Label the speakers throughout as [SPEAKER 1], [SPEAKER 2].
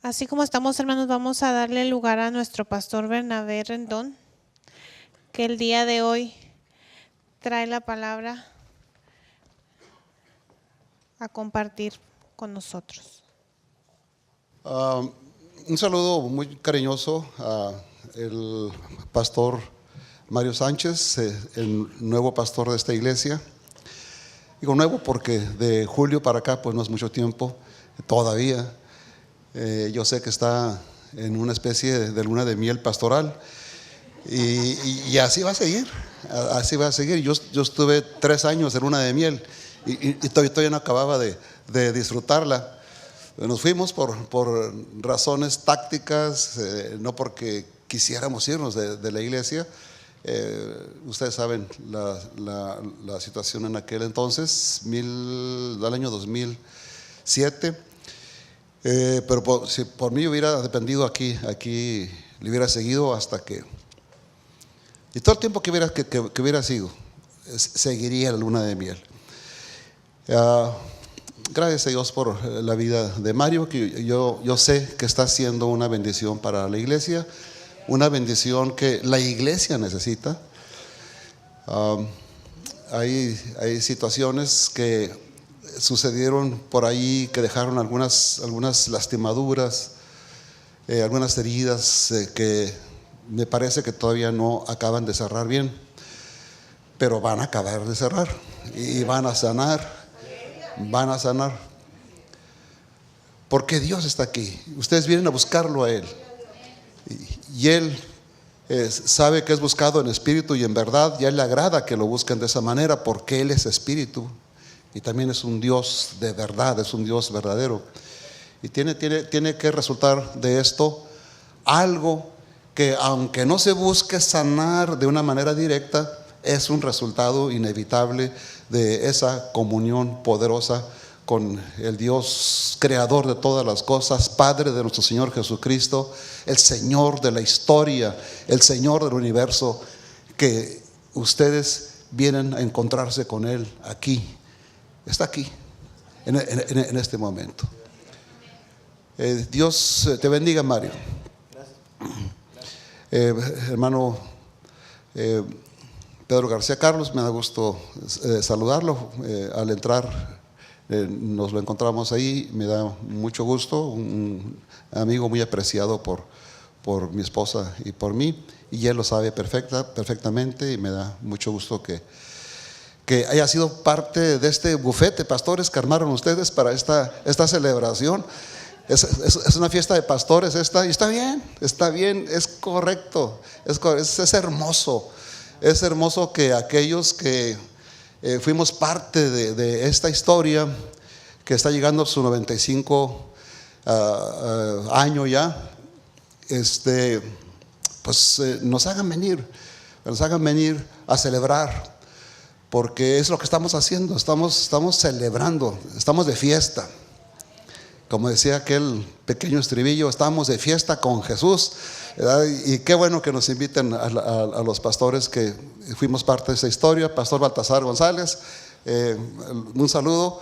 [SPEAKER 1] Así como estamos, hermanos, vamos a darle lugar a nuestro pastor Bernabé Rendón, que el día de hoy trae la palabra a compartir con nosotros.
[SPEAKER 2] Un saludo muy cariñoso a el pastor Mario Sánchez, el nuevo pastor de esta iglesia. Digo nuevo porque de julio para acá pues no es mucho tiempo todavía. Yo sé que está en una especie de luna de miel pastoral y así va a seguir, así va a seguir. Yo estuve 3 años en luna de miel y todavía no acababa de disfrutarla. Nos fuimos por razones tácticas, no porque quisiéramos irnos de la iglesia. Ustedes saben la situación en aquel entonces, del año 2007. Pero si por mí hubiera dependido aquí le hubiera seguido hasta que, y todo el tiempo que hubiera sido, seguiría la luna de miel. Gracias a Dios por la vida de Mario, que yo sé que está siendo una bendición para la iglesia, una bendición que la iglesia necesita. Hay situaciones que sucedieron por ahí que dejaron algunas lastimaduras, algunas heridas que me parece que todavía no acaban de cerrar bien, pero van a acabar de cerrar y van a sanar. Porque Dios está aquí. Ustedes vienen a buscarlo a Él y Él sabe que es buscado en espíritu y en verdad, y a Él le agrada que lo busquen de esa manera, porque Él es espíritu y también es un Dios de verdad, es un Dios verdadero. Y tiene que resultar de esto algo que, aunque no se busque sanar de una manera directa, es un resultado inevitable de esa comunión poderosa con el Dios creador de todas las cosas, Padre de nuestro Señor Jesucristo, el Señor de la historia, el Señor del universo, que ustedes vienen a encontrarse con Él aquí. Está aquí, en este momento. Dios te bendiga, Mario. Hermano Pedro García Carlos, me da gusto saludarlo. Al entrar nos lo encontramos ahí, me da mucho gusto. Un amigo muy apreciado por mi esposa y por mí, y él lo sabe perfectamente, y me da mucho gusto que haya sido parte de este bufete, pastores, que armaron ustedes para esta celebración. Es una fiesta de pastores esta, y está bien, es correcto, es hermoso. Es hermoso que aquellos que fuimos parte de esta historia, que está llegando a su 95 año ya, pues nos hagan venir a celebrar, porque es lo que estamos haciendo. Estamos celebrando, estamos de fiesta. Como decía aquel pequeño estribillo, estamos de fiesta con Jesús, ¿verdad? Y qué bueno que nos inviten a los pastores que fuimos parte de esa historia. Pastor Baltasar González, un saludo.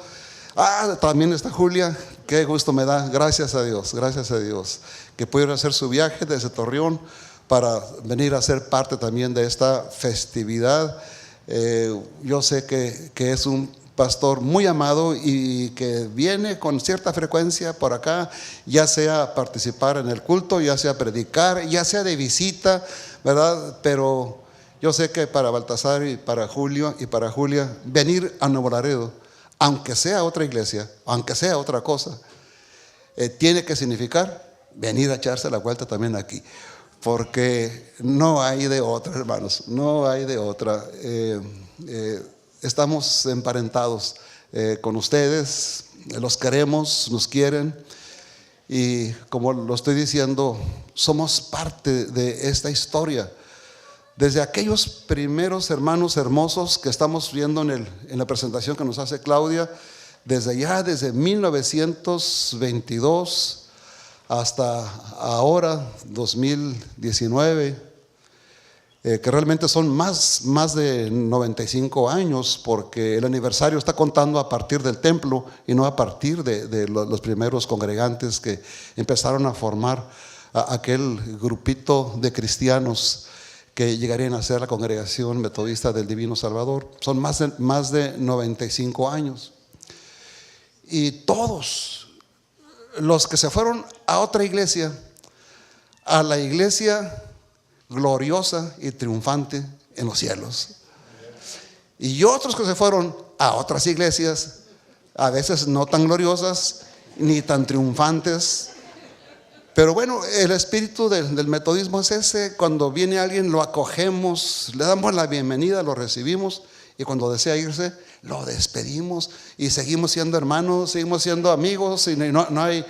[SPEAKER 2] También está Julia, qué gusto me da, gracias a Dios que pudieron hacer su viaje desde Torreón para venir a ser parte también de esta festividad. Yo sé que es un pastor muy amado y que viene con cierta frecuencia por acá, ya sea a participar en el culto, ya sea a predicar, ya sea de visita, ¿verdad? Pero yo sé que para Baltasar y para Julio y para Julia, venir a Nuevo Laredo, aunque sea otra iglesia, aunque sea otra cosa, tiene que significar venir a echarse la vuelta también aquí, porque no hay de otra, hermanos, no hay de otra. Estamos emparentados con ustedes, los queremos, nos quieren, y como lo estoy diciendo, somos parte de esta historia. Desde aquellos primeros hermanos hermosos que estamos viendo en la presentación que nos hace Claudia, desde 1922 hasta ahora, 2019, que realmente son más de 95 años, porque el aniversario está contando a partir del templo y no a partir de los primeros congregantes que empezaron a formar aquel grupito de cristianos que llegarían a ser la Congregación Metodista del Divino Salvador. Son más de 95 años. Y todos los que se fueron a otra iglesia, a la iglesia gloriosa y triunfante en los cielos, y otros que se fueron a otras iglesias, a veces no tan gloriosas ni tan triunfantes. Pero bueno, el espíritu del metodismo es ese: cuando viene alguien lo acogemos, le damos la bienvenida, lo recibimos, y cuando desea irse lo despedimos y seguimos siendo hermanos, seguimos siendo amigos, y no hay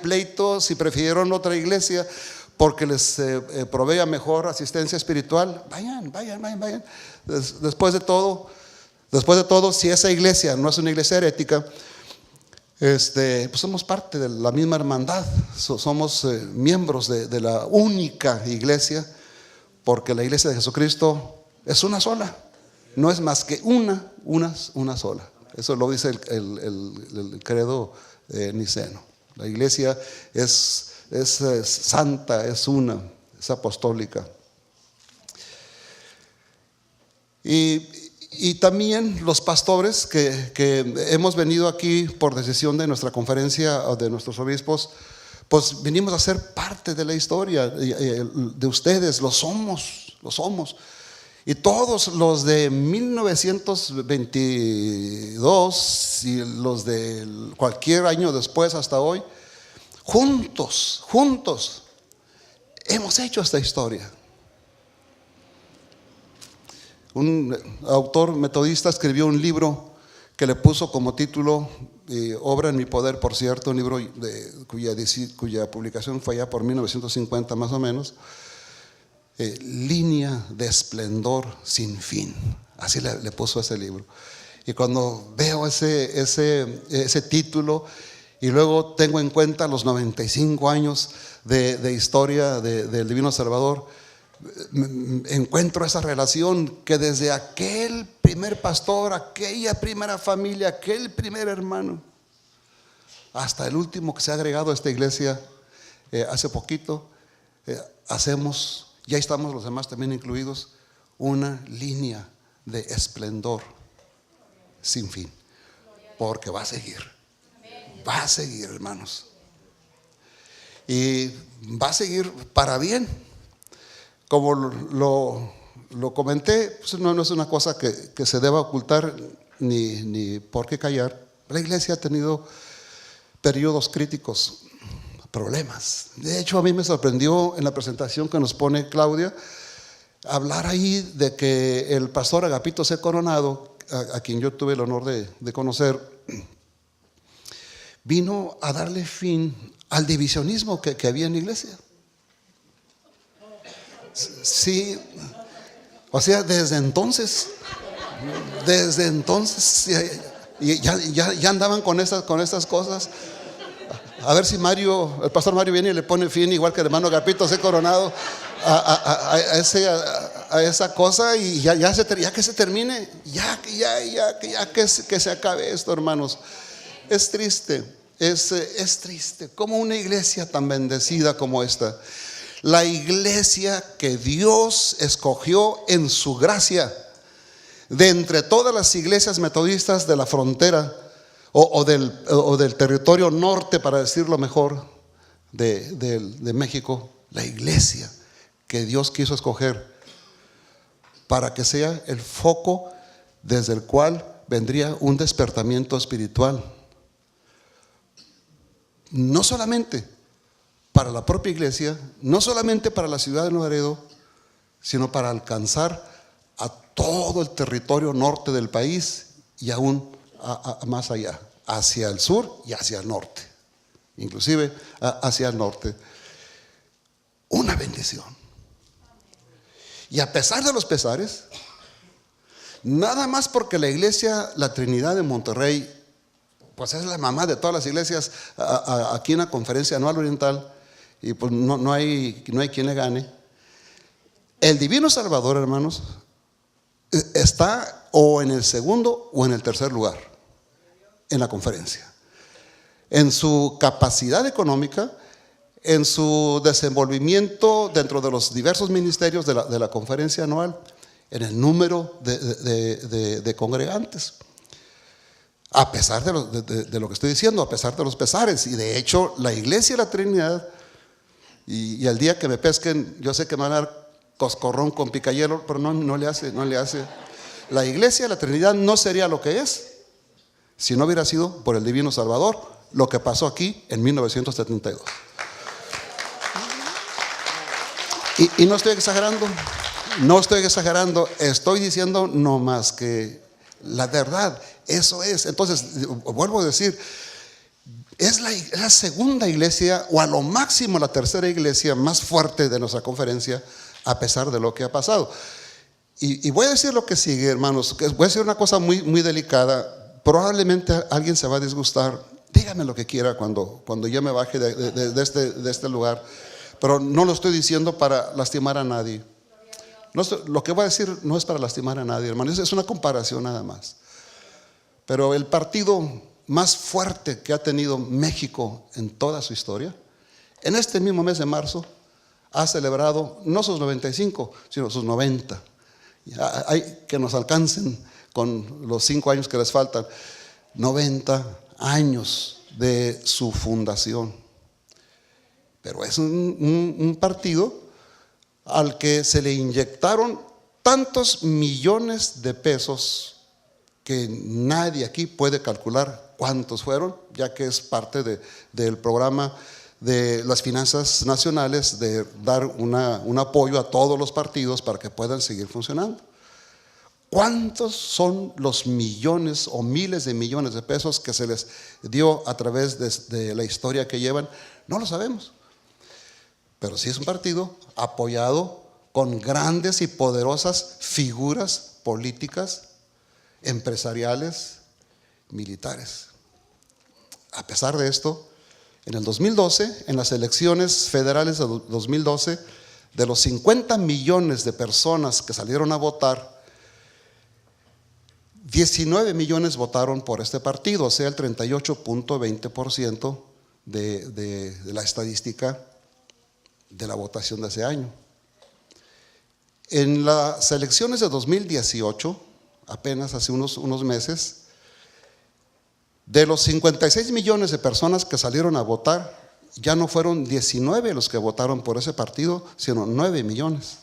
[SPEAKER 2] pleitos. Si prefirieron otra iglesia porque les provea mejor asistencia espiritual, vayan. Después de todo, si esa iglesia no es una iglesia herética, pues somos parte de la misma hermandad, somos miembros de la única iglesia, porque la iglesia de Jesucristo es una sola, no es más que una sola. Eso lo dice el credo niceno. La iglesia es santa, es una, es apostólica. Y también los pastores que hemos venido aquí por decisión de nuestra conferencia o de nuestros obispos, pues venimos a ser parte de la historia de ustedes. Lo somos. Y todos los de 1922 y los de cualquier año después hasta hoy, juntos hemos hecho esta historia. Un autor metodista escribió un libro que le puso como título, Obra en mi poder, por cierto, un libro cuya publicación fue allá por 1950 más o menos. Línea de esplendor sin fin, así le puso ese libro. Y cuando veo ese título, y luego tengo en cuenta los 95 años de historia del Divino Salvador, encuentro esa relación que desde aquel primer pastor, aquella primera familia, aquel primer hermano, hasta el último que se ha agregado a esta iglesia hace poquito, ya estamos los demás también incluidos, una línea de esplendor sin fin, porque va a seguir, hermanos, y va a seguir para bien. Como lo comenté, pues no es una cosa que se deba ocultar ni por qué callar. La iglesia ha tenido periodos críticos, problemas. De hecho, a mí me sorprendió en la presentación que nos pone Claudia hablar ahí de que el pastor Agapito C. Coronado, a quien yo tuve el honor de conocer, vino a darle fin al divisionismo que había en la iglesia. Sí, o sea, desde entonces ya andaban con estas cosas. A ver si el pastor Mario viene y le pone fin, igual que el hermano Agapito C. Coronado, a esa cosa, y ya que se termine, que se acabe esto, hermanos. Es triste como una iglesia tan bendecida como esta, la iglesia que Dios escogió en su gracia, de entre todas las iglesias metodistas de la frontera o del territorio norte, para decirlo mejor, de México, la iglesia que Dios quiso escoger para que sea el foco desde el cual vendría un despertamiento espiritual, no solamente para la propia iglesia, no solamente para la ciudad de Nuevo Laredo, sino para alcanzar a todo el territorio norte del país y aún más allá, hacia el sur y hacia el norte, inclusive hacia el norte. Una bendición. Y a pesar de los pesares, nada más porque la iglesia La Trinidad de Monterrey, pues es la mamá de todas las iglesias aquí en la Conferencia Anual Oriental, y pues no hay quien le gane. El Divino Salvador, hermanos, está o en el segundo o en el tercer lugar en la conferencia. En su capacidad económica, en su desenvolvimiento dentro de los diversos ministerios de la conferencia anual, en el número de congregantes. A pesar de lo que estoy diciendo, a pesar de los pesares. Y de hecho, la Iglesia de la Trinidad, y el día que me pesquen, yo sé que me van a dar coscorrón con picayelo, pero no le hace. La Iglesia de la Trinidad no sería lo que es si no hubiera sido por el Divino Salvador, lo que pasó aquí en 1972. Y no estoy exagerando, estoy diciendo no más que la verdad, eso es. Entonces, vuelvo a decir, es la segunda iglesia, o a lo máximo la tercera iglesia más fuerte de nuestra conferencia, a pesar de lo que ha pasado. Y voy a decir lo que sigue, hermanos. Voy a decir una cosa muy, muy delicada. Probablemente alguien se va a disgustar. Dígame lo que quiera cuando yo me baje de este lugar. Pero no lo estoy diciendo para lastimar a nadie. Lo que voy a decir no es para lastimar a nadie, hermanos. Es una comparación nada más. Pero el partido más fuerte que ha tenido México en toda su historia, en este mismo mes de marzo, ha celebrado no sus 95, sino sus 90. Hay que nos alcancen con los 5 años que les faltan. 90 años de su fundación. Pero es un partido al que se le inyectaron tantos millones de pesos que nadie aquí puede calcular cuántos fueron, ya que es parte del programa de las finanzas nacionales, de dar un apoyo a todos los partidos para que puedan seguir funcionando. ¿Cuántos son los millones o miles de millones de pesos que se les dio a través de la historia que llevan? No lo sabemos. Pero sí es un partido apoyado con grandes y poderosas figuras políticas, empresariales, militares. A pesar de esto, en el 2012, en las elecciones federales de 2012, de los 50 millones de personas que salieron a votar, 19 millones votaron por este partido, o sea, el 38.20% de la estadística de la votación de ese año. En las elecciones de 2018, apenas hace unos meses, de los 56 millones de personas que salieron a votar, ya no fueron 19 los que votaron por ese partido, sino 9 millones.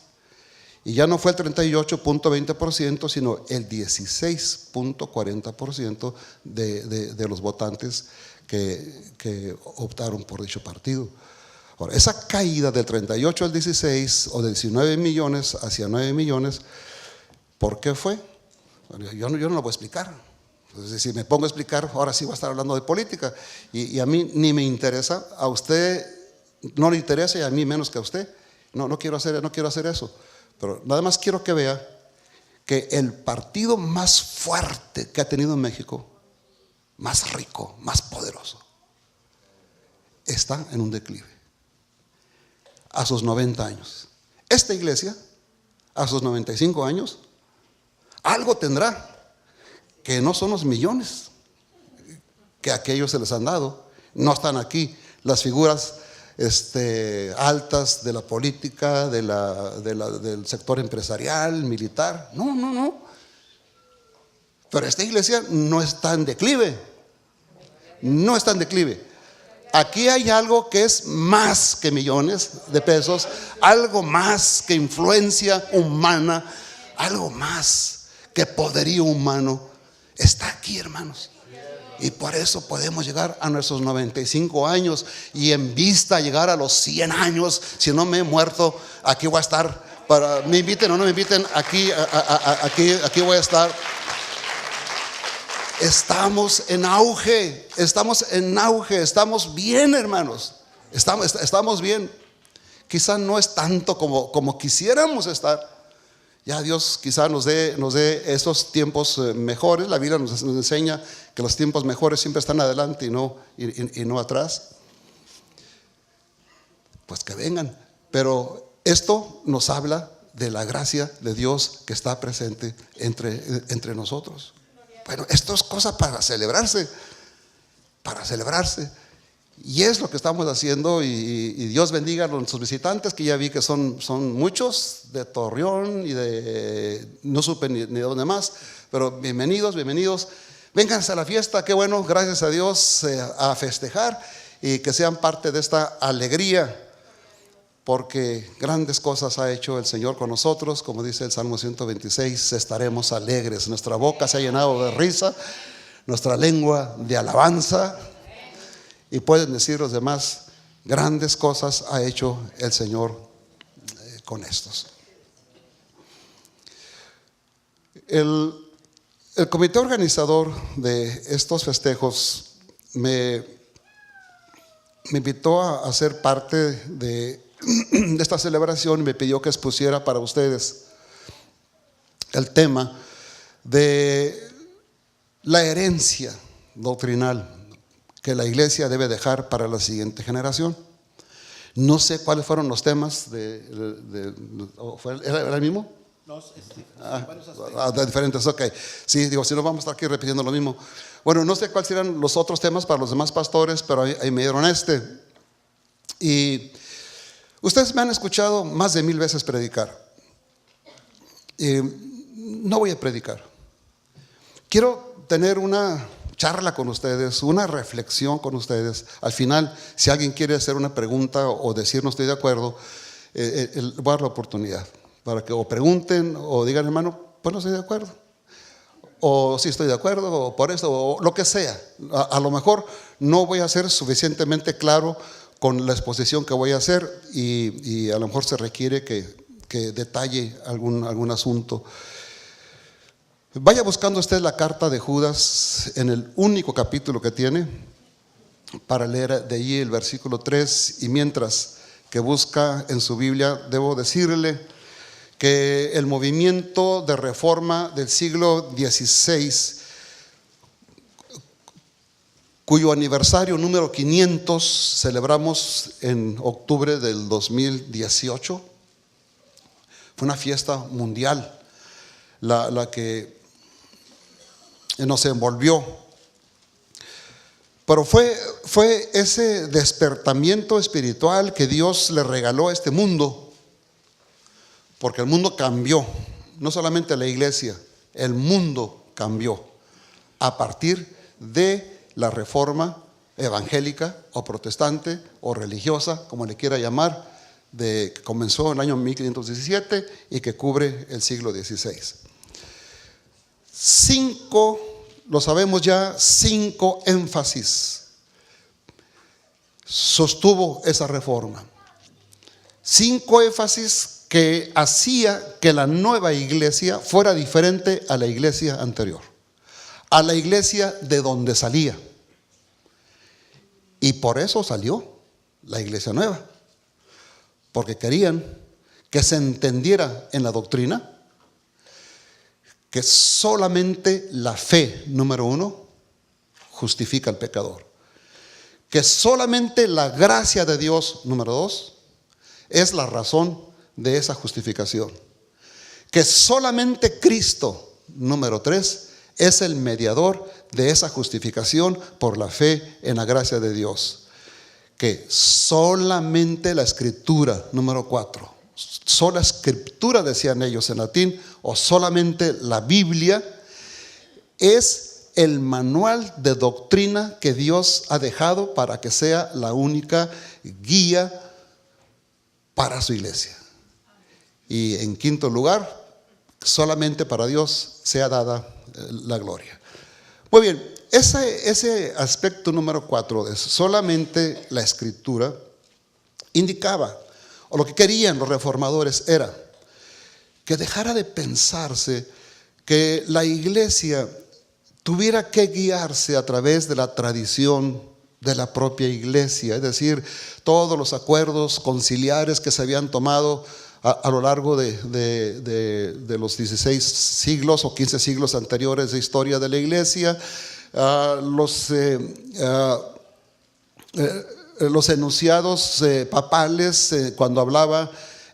[SPEAKER 2] Y ya no fue el 38.20%, sino el 16.40% de los votantes que optaron por dicho partido. Ahora, esa caída del 38 al 16 o de 19 millones hacia 9 millones, ¿por qué fue? Yo no lo voy a explicar. Entonces, si me pongo a explicar, ahora sí voy a estar hablando de política. Y a mí ni me interesa, a usted no le interesa y a mí menos que a usted. No quiero hacer eso. Pero nada más quiero que vea que el partido más fuerte que ha tenido México, más rico, más poderoso, está en un declive. A sus 90 años. Esta iglesia, a sus 95 años, algo tendrá que no son los millones que a aquellos se les han dado. No están aquí las figuras altas de la política, del sector empresarial, militar. No. Pero esta iglesia no está en declive. No está en declive. Aquí hay algo que es más que millones de pesos, algo más que influencia humana, algo más que poderío humano. Está aquí, hermanos. Y por eso podemos llegar a nuestros 95 años y en vista llegar a los 100 años. Si no me he muerto, aquí voy a estar. Me inviten o no me inviten, aquí voy a estar. Estamos en auge, estamos bien, hermanos. Estamos bien. Quizá no es tanto como quisiéramos estar. Ya Dios quizá nos dé esos tiempos mejores. La Biblia nos enseña que los tiempos mejores siempre están adelante y no atrás. Pues que vengan. Pero esto nos habla de la gracia de Dios que está presente entre nosotros. Bueno, esto es cosa para celebrarse, y es lo que estamos haciendo. Y Dios bendiga a nuestros visitantes, que ya vi que son muchos, de Torreón y de no supe ni de dónde más, pero bienvenidos, vénganse a la fiesta. Qué bueno, gracias a Dios, a festejar y que sean parte de esta alegría, porque grandes cosas ha hecho el Señor con nosotros. Como dice el Salmo 126, estaremos alegres. Nuestra boca se ha llenado de risa, nuestra lengua de alabanza. Y pueden decir los demás, grandes cosas ha hecho el Señor con estos. El comité organizador de estos festejos me invitó a ser parte de esta celebración y me pidió que expusiera para ustedes el tema de la herencia doctrinal que la iglesia debe dejar para la siguiente generación. No sé cuáles fueron los temas ¿era el mismo?
[SPEAKER 3] No, varios
[SPEAKER 2] De diferentes, ok. Sí, digo, si no vamos a estar aquí repitiendo lo mismo. Bueno, no sé cuáles eran los otros temas para los demás pastores, pero ahí me dieron este. Y ustedes me han escuchado más de 1000 veces predicar. No voy a predicar. Quiero tener una charla con ustedes, una reflexión con ustedes. Al final, si alguien quiere hacer una pregunta o decir no estoy de acuerdo, voy a dar la oportunidad para que o pregunten o digan, hermano, pues no estoy de acuerdo, o sí estoy de acuerdo, o por eso, o lo que sea. A lo mejor no voy a ser suficientemente claro con la exposición que voy a hacer, y a lo mejor se requiere que detalle algún asunto. Vaya buscando usted la carta de Judas en el único capítulo que tiene, para leer de allí el versículo 3. Y mientras que busca en su Biblia, debo decirle que el movimiento de reforma del siglo XVI, cuyo aniversario número 500 celebramos en octubre del 2018, fue una fiesta mundial la que nos envolvió. Pero fue ese despertamiento espiritual que Dios le regaló a este mundo, porque el mundo cambió. No solamente la iglesia, el mundo cambió a partir de la reforma evangélica o protestante o religiosa, como le quiera llamar, que comenzó en el año 1517 y que cubre el siglo XVI. 5 énfasis sostuvo esa reforma. 5 énfasis que hacía que la nueva iglesia fuera diferente a la iglesia anterior, a la iglesia de donde salía. Y por eso salió la iglesia nueva, porque querían que se entendiera en la doctrina que solamente la fe, número 1, justifica al pecador. Que solamente la gracia de Dios, número 2, es la razón de esa justificación. Que solamente Cristo, número 3, es el mediador de esa justificación por la fe en la gracia de Dios. Que solamente la Escritura, número 4, sola Escritura decían ellos en latín, o solamente la Biblia, es el manual de doctrina que Dios ha dejado para que sea la única guía para su iglesia. Y en quinto lugar, solamente para Dios sea dada la gloria. Muy bien, ese aspecto número 4 de solamente la Escritura indicaba, o lo que querían los reformadores era que dejara de pensarse que la iglesia tuviera que guiarse a través de la tradición de la propia iglesia, es decir, todos los acuerdos conciliares que se habían tomado a lo largo de los 16 siglos o 15 siglos anteriores de historia de la iglesia, los enunciados papales, cuando hablaba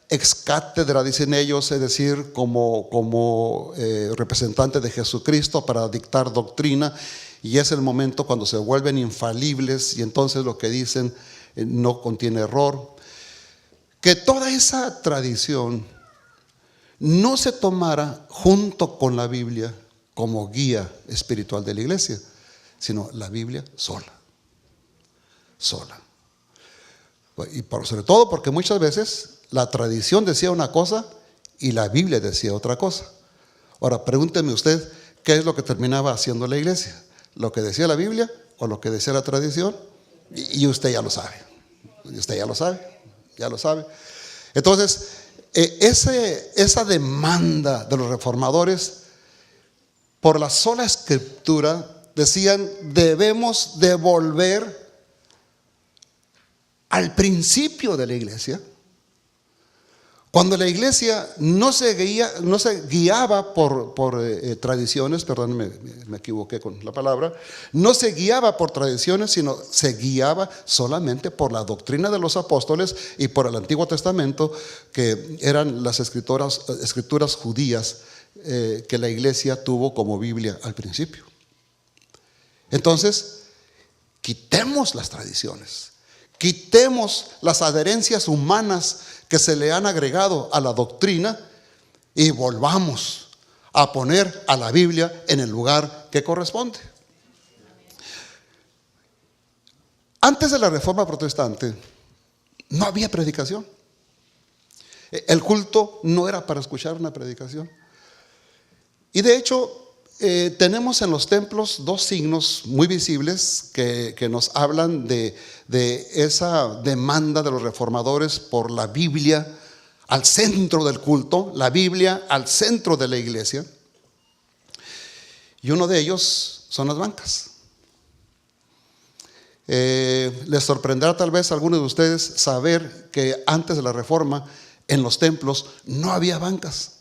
[SPEAKER 2] ex cátedra, dicen ellos, es decir, como representante de Jesucristo para dictar doctrina, y es el momento cuando se vuelven infalibles y entonces lo que dicen no contiene error. Que toda esa tradición no se tomara junto con la Biblia como guía espiritual de la iglesia, sino la Biblia sola. Y sobre todo porque muchas veces la tradición decía una cosa y la Biblia decía otra cosa. Ahora, pregúnteme usted, ¿qué es lo que terminaba haciendo la iglesia? ¿Lo que decía la Biblia o lo que decía la tradición? Y usted ya lo sabe. Ya lo sabe. Entonces, esa demanda de los reformadores por la sola escritura, decían, debemos de volver al principio de la iglesia, cuando la iglesia no se guiaba por tradiciones, perdón, me equivoqué con la palabra, no se guiaba por tradiciones, sino se guiaba solamente por la doctrina de los apóstoles y por el Antiguo Testamento, que eran las escrituras judías que la iglesia tuvo como Biblia al principio. Entonces, quitemos las tradiciones, quitemos las adherencias humanas que se le han agregado a la doctrina y volvamos a poner a la Biblia en el lugar que corresponde. Antes de la Reforma Protestante no había predicación. El culto no era para escuchar una predicación. Y de hecho tenemos en los templos dos signos muy visibles que nos hablan de esa demanda de los reformadores por la Biblia al centro del culto, la Biblia al centro de la iglesia. Y uno de ellos son las bancas. Les sorprenderá tal vez a algunos de ustedes saber que antes de la Reforma en los templos no había bancas.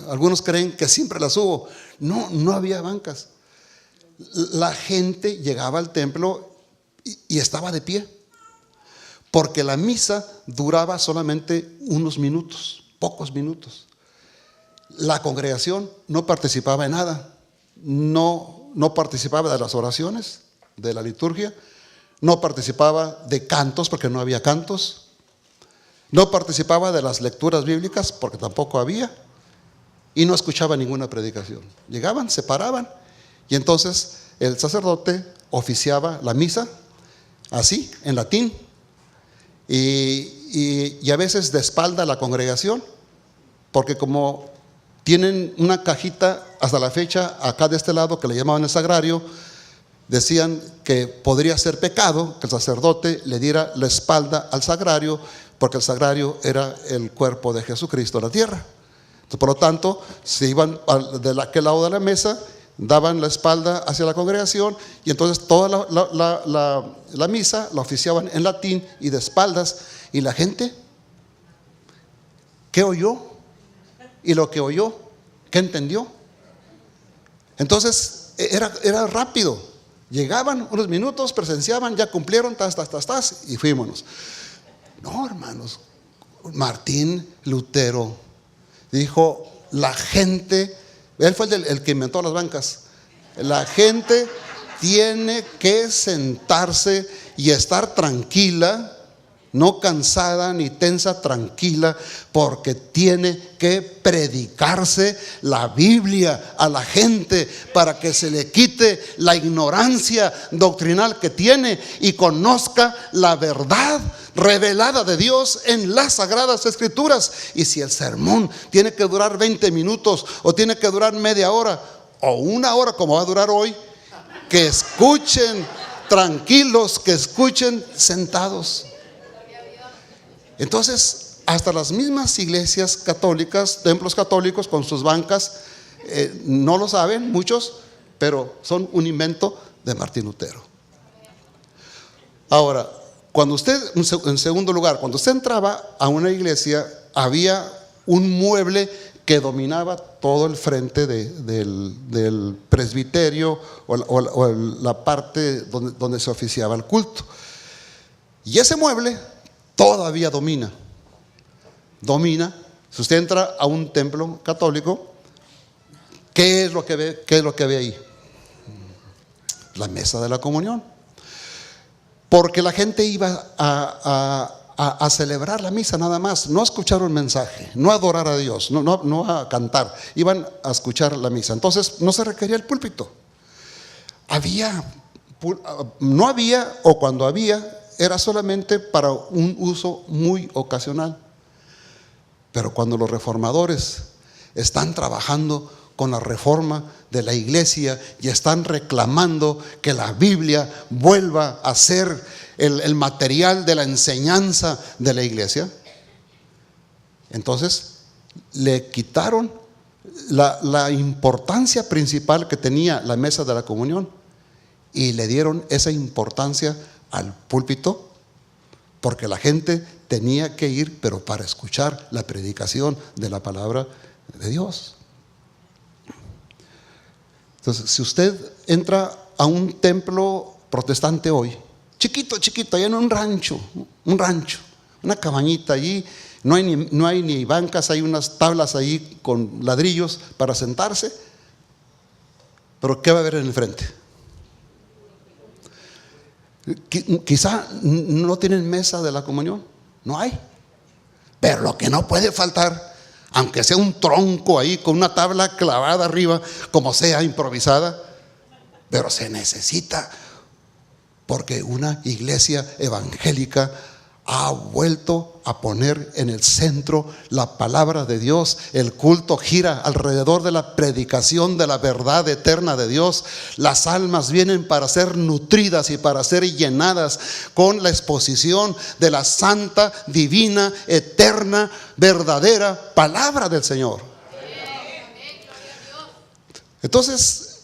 [SPEAKER 2] Algunos creen que siempre las hubo. No había bancas. La gente llegaba al templo y estaba de pie, porque la misa duraba solamente unos minutos, pocos minutos. La congregación no participaba en nada, no participaba de las oraciones, de la liturgia, no participaba de cantos porque no había cantos, no participaba de las lecturas bíblicas porque tampoco había, y no escuchaba ninguna predicación. Llegaban, se paraban y entonces el sacerdote oficiaba la misa así, en latín, y a veces de espalda a la congregación, porque como tienen una cajita hasta la fecha acá de este lado que le llamaban el sagrario, decían que podría ser pecado que el sacerdote le diera la espalda al sagrario, porque el sagrario era el cuerpo de Jesucristo en la tierra. Entonces, por lo tanto, se iban de aquel lado de la mesa, daban la espalda hacia la congregación y entonces toda la misa la oficiaban en latín y de espaldas. Y la gente, ¿qué oyó? Y lo que oyó, ¿qué entendió? Entonces era rápido. Llegaban unos minutos, presenciaban, ya cumplieron, y fuímonos. No, hermanos, Martín Lutero dijo, la gente, él fue el que inventó las bancas, la gente tiene que sentarse y estar tranquila, no cansada ni tensa, tranquila, porque tiene que predicarse la Biblia a la gente para que se le quite la ignorancia doctrinal que tiene y conozca la verdad revelada de Dios en las Sagradas Escrituras. Y si el sermón tiene que durar 20 minutos o tiene que durar media hora o una hora como va a durar hoy, que escuchen tranquilos, que escuchen sentados. Entonces, hasta las mismas iglesias católicas, templos católicos con sus bancas, no lo saben muchos, pero son un invento de Martín Lutero. Ahora, cuando usted, en segundo lugar, cuando usted entraba a una iglesia, había un mueble que dominaba todo el frente del presbiterio o la parte donde se oficiaba el culto. Y ese mueble todavía domina. domina. Si usted entra a un templo católico, ¿qué es lo que ve? ¿Qué es lo que ve ahí? La mesa de la comunión. Porque la gente iba a celebrar la misa nada más, no a escuchar un mensaje, no a adorar a Dios, no a cantar, iban a escuchar la misa. Entonces no se requería el púlpito. No había, o cuando había, era solamente para un uso muy ocasional. Pero cuando los reformadores están trabajando con la reforma de la iglesia y están reclamando que la Biblia vuelva a ser el material de la enseñanza de la iglesia, entonces le quitaron la importancia principal que tenía la mesa de la comunión y le dieron esa importancia al púlpito, porque la gente tenía que ir, pero para escuchar la predicación de la palabra de Dios. Entonces, si usted entra a un templo protestante hoy, chiquito, allá en un rancho, una cabañita allí, no hay ni bancas, hay unas tablas ahí con ladrillos para sentarse, pero ¿qué va a haber en el frente? Quizá no tienen mesa de la comunión, no hay, pero lo que no puede faltar, aunque sea un tronco ahí con una tabla clavada arriba, como sea, improvisada, pero se necesita, porque una iglesia evangélica ha vuelto a poner en el centro la palabra de Dios. El culto gira alrededor de la predicación de la verdad eterna de Dios. Las almas vienen para ser nutridas y para ser llenadas con la exposición de la santa, divina, eterna, verdadera palabra del Señor. Entonces,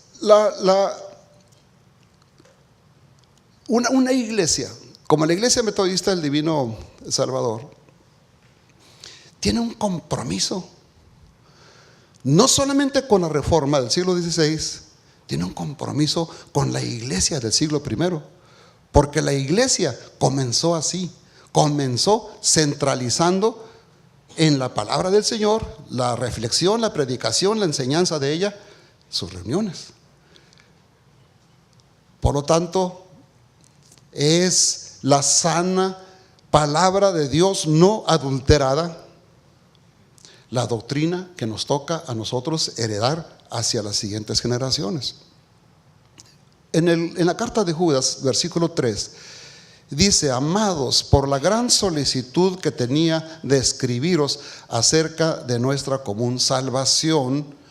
[SPEAKER 2] una iglesia como la Iglesia Metodista del Divino Salvador tiene un compromiso, no solamente con la reforma del siglo XVI, tiene un compromiso con la iglesia del siglo I, porque la iglesia comenzó así, comenzó centralizando en la palabra del Señor, la reflexión, la predicación, la enseñanza de ella, sus reuniones. Por lo tanto, es la sana palabra de Dios no adulterada, la doctrina que nos toca a nosotros heredar hacia las siguientes generaciones. En la carta de Judas, versículo 3, dice: amados, por la gran solicitud que tenía de escribiros acerca de nuestra común salvación,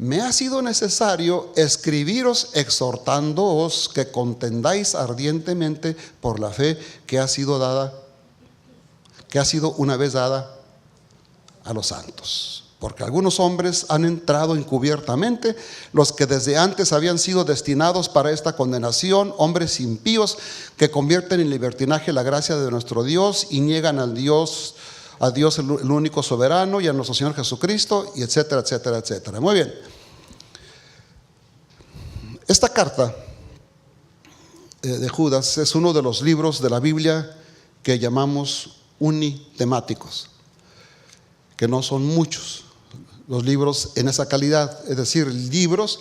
[SPEAKER 2] me ha sido necesario escribiros exhortándoos que contendáis ardientemente por la fe que ha sido una vez dada a los santos. Porque algunos hombres han entrado encubiertamente, los que desde antes habían sido destinados para esta condenación, hombres impíos que convierten en libertinaje la gracia de nuestro Dios y niegan a Dios el único soberano, y a nuestro Señor Jesucristo, y etcétera, etcétera, etcétera. Muy bien. Esta carta de Judas es uno de los libros de la Biblia que llamamos unitemáticos, que no son muchos los libros en esa calidad, es decir, libros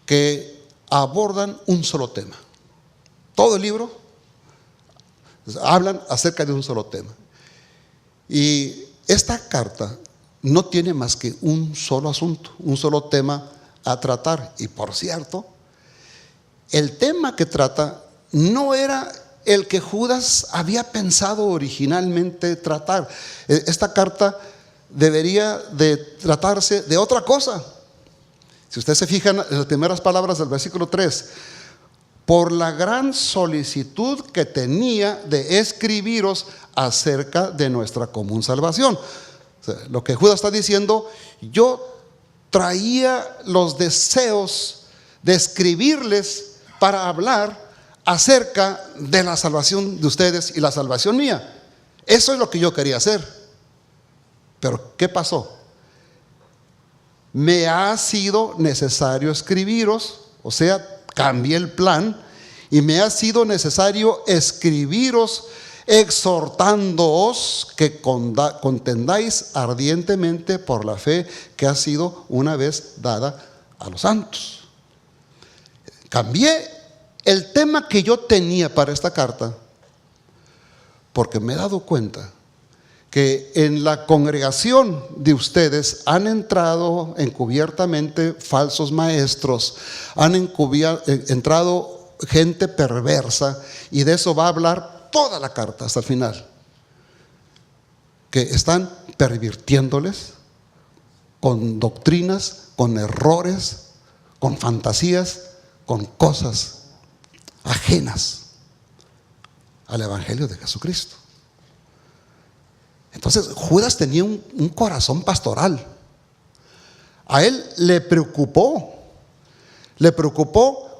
[SPEAKER 2] que abordan un solo tema. Todo el libro hablan acerca de un solo tema. Y esta carta no tiene más que un solo asunto, un solo tema a tratar. Y por cierto, el tema que trata no era el que Judas había pensado originalmente tratar. Esta carta debería de tratarse de otra cosa. Si usted se fija en las primeras palabras del versículo 3, por la gran solicitud que tenía de escribiros acerca de nuestra común salvación. O sea, lo que Judas está diciendo: yo traía los deseos de escribirles para hablar acerca de la salvación de ustedes y la salvación mía. Eso es lo que yo quería hacer. Pero ¿qué pasó? Me ha sido necesario escribiros, o sea, cambié el plan, y me ha sido necesario escribiros exhortándoos que contendáis ardientemente por la fe que ha sido una vez dada a los santos. Cambié el tema que yo tenía para esta carta porque me he dado cuenta que en la congregación de ustedes han entrado encubiertamente falsos maestros, han entrado gente perversa, y de eso va a hablar toda la carta hasta el final, que están pervirtiéndoles con doctrinas, con errores, con fantasías, con cosas ajenas al Evangelio de Jesucristo. Entonces Judas tenía un corazón pastoral. A él le preocupó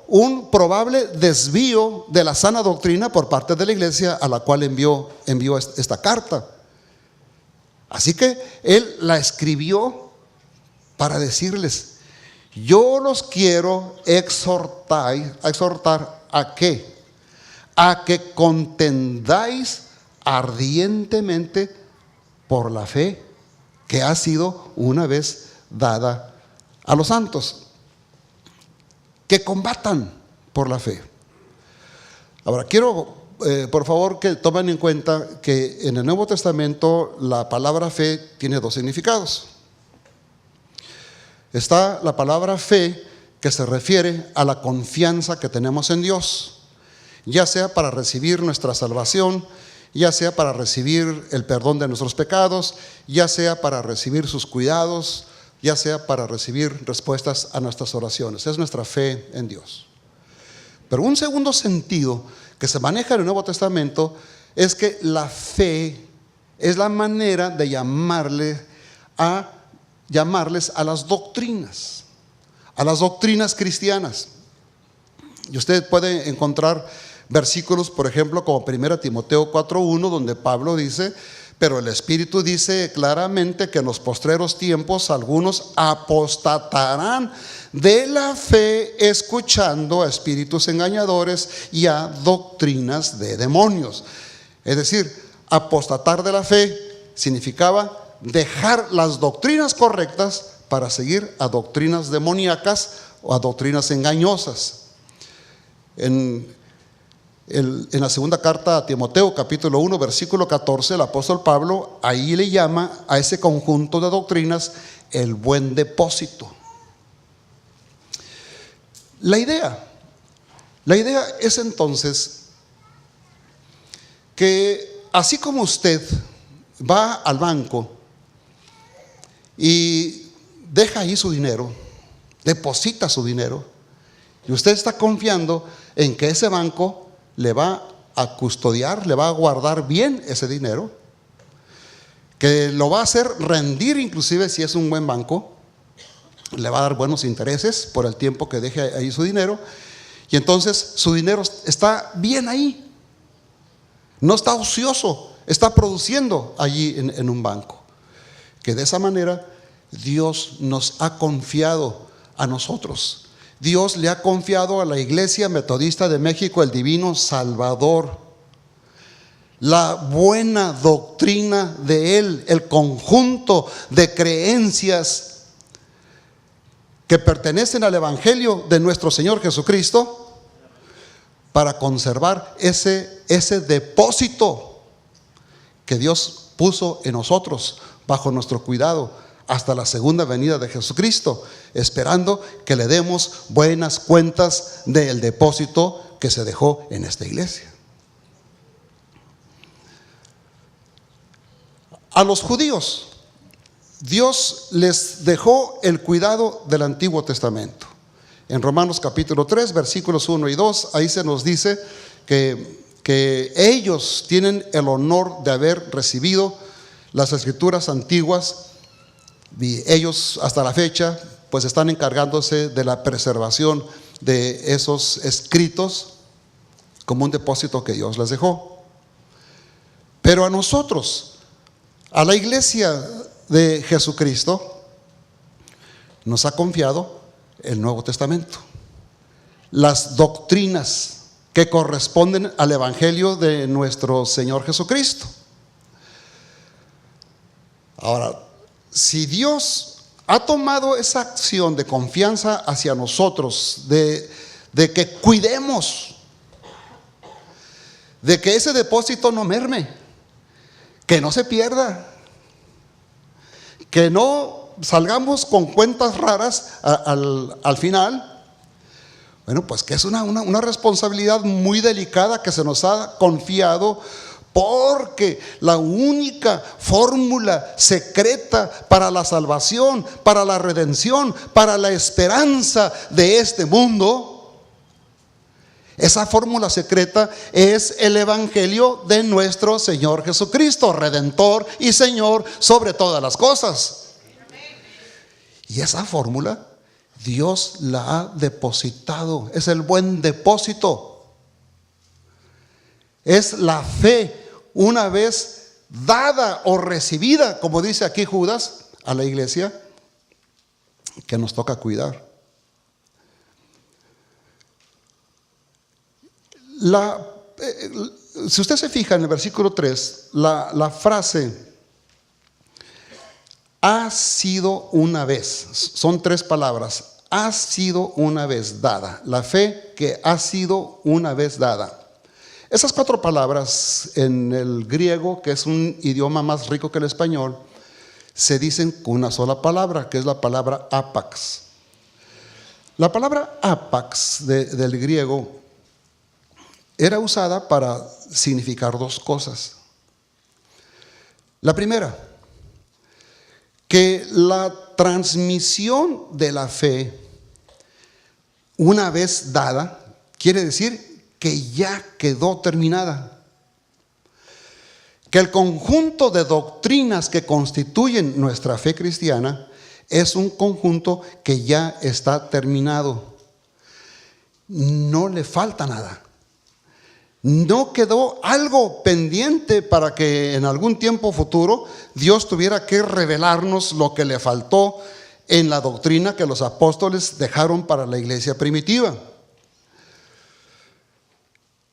[SPEAKER 2] un probable desvío de la sana doctrina por parte de la iglesia a la cual envió esta carta. Así que él la escribió para decirles: yo los quiero exhortar ¿a qué? A que contendáis ardientemente por la fe que ha sido una vez dada a los santos. Que combatan por la fe. Ahora quiero, por favor, que tomen en cuenta que en el Nuevo Testamento la palabra fe tiene dos significados. Está la palabra fe, que se refiere a la confianza que tenemos en Dios, ya sea para recibir nuestra salvación, ya sea para recibir el perdón de nuestros pecados, ya sea para recibir sus cuidados, ya sea para recibir respuestas a nuestras oraciones. Es nuestra fe en Dios. Pero un segundo sentido que se maneja en el Nuevo Testamento es que la fe es la manera de llamarles a las doctrinas cristianas. Y usted puede encontrar versículos, por ejemplo, como 1 Timoteo 4:1, donde Pablo dice: pero el Espíritu dice claramente que en los postreros tiempos algunos apostatarán de la fe, escuchando a espíritus engañadores y a doctrinas de demonios. Es decir, apostatar de la fe significaba dejar las doctrinas correctas para seguir a doctrinas demoníacas o a doctrinas engañosas. En la segunda carta a Timoteo, capítulo 1, versículo 14, el apóstol Pablo ahí le llama a ese conjunto de doctrinas el buen depósito. La idea es entonces que así como usted va al banco y deja ahí su dinero, deposita su dinero, y usted está confiando en que ese banco le va a custodiar, le va a guardar bien ese dinero, que lo va a hacer rendir, inclusive si es un buen banco, le va a dar buenos intereses por el tiempo que deje ahí su dinero, y entonces su dinero está bien ahí, no está ocioso, está produciendo allí en un banco. Que de esa manera Dios nos ha confiado a nosotros. Dios le ha confiado a la Iglesia Metodista de México el Divino Salvador, la buena doctrina de Él, el conjunto de creencias que pertenecen al Evangelio de nuestro Señor Jesucristo, para conservar ese depósito que Dios puso en nosotros bajo nuestro cuidado hasta la segunda venida de Jesucristo, esperando que le demos buenas cuentas del depósito que se dejó en esta iglesia. A los judíos, Dios les dejó el cuidado del Antiguo Testamento. En Romanos capítulo 3, versículos 1 y 2, ahí se nos dice que ellos tienen el honor de haber recibido las escrituras antiguas, y ellos hasta la fecha pues están encargándose de la preservación de esos escritos como un depósito que Dios les dejó. Pero a nosotros, a la iglesia de Jesucristo, nos ha confiado el Nuevo Testamento, las doctrinas que corresponden al Evangelio de nuestro Señor Jesucristo. Ahora, si Dios ha tomado esa acción de confianza hacia nosotros, de que cuidemos, de que ese depósito no merme, que no se pierda, que no salgamos con cuentas raras al final. Bueno, pues que es una responsabilidad muy delicada que se nos ha confiado, porque la única fórmula secreta para la salvación, para la redención, para la esperanza de este mundo, esa fórmula secreta es el Evangelio de nuestro Señor Jesucristo, Redentor y Señor sobre todas las cosas. Y esa fórmula Dios la ha depositado, es el buen depósito, es la fe una vez dada o recibida, como dice aquí Judas a la iglesia, que nos toca cuidar. Si usted se fija en el versículo 3, la frase ha sido una vez, son 3 palabras. Ha sido una vez dada, la fe que ha sido una vez dada. Esas 4 palabras en el griego, que es un idioma más rico que el español, se dicen con una sola palabra, que es la palabra apax. La palabra apax del griego era usada para significar 2 cosas. La primera, que la transmisión de la fe una vez dada, quiere decir que ya quedó terminada. Que el conjunto de doctrinas que constituyen nuestra fe cristiana es un conjunto que ya está terminado. No le falta nada. No quedó algo pendiente para que en algún tiempo futuro Dios tuviera que revelarnos lo que le faltó en la doctrina que los apóstoles dejaron para la iglesia primitiva.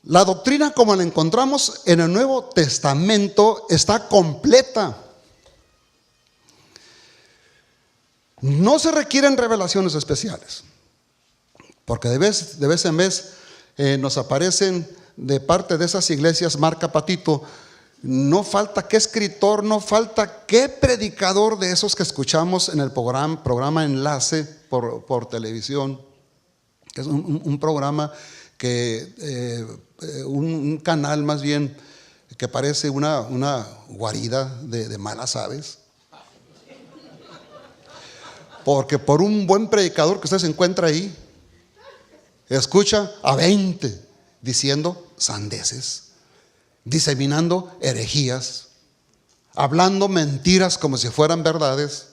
[SPEAKER 2] La doctrina como la encontramos en el Nuevo Testamento está completa. No se requieren revelaciones especiales, porque de vez en vez nos aparecen de parte de esas iglesias marca patito. No falta qué escritor, no falta qué predicador de esos que escuchamos en el programa Enlace por televisión, que es un programa que, un canal más bien, que parece una guarida de malas aves. Porque por un buen predicador que usted se encuentra ahí, escucha a 20 diciendo sandeces, diseminando herejías, hablando mentiras como si fueran verdades,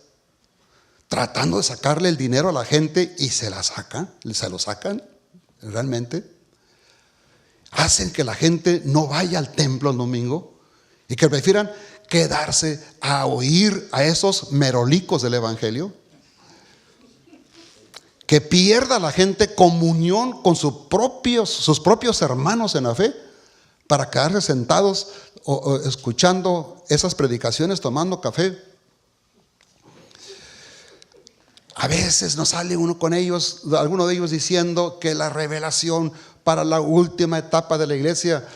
[SPEAKER 2] tratando de sacarle el dinero a la gente, y se lo sacan realmente. Hacen que la gente no vaya al templo el domingo y que prefieran quedarse a oír a esos merolicos del evangelio. Que pierda la gente comunión con sus propios hermanos en la fe, para quedarse sentados o escuchando esas predicaciones, tomando café. A veces nos sale alguno de ellos diciendo que la revelación para la última etapa de la iglesia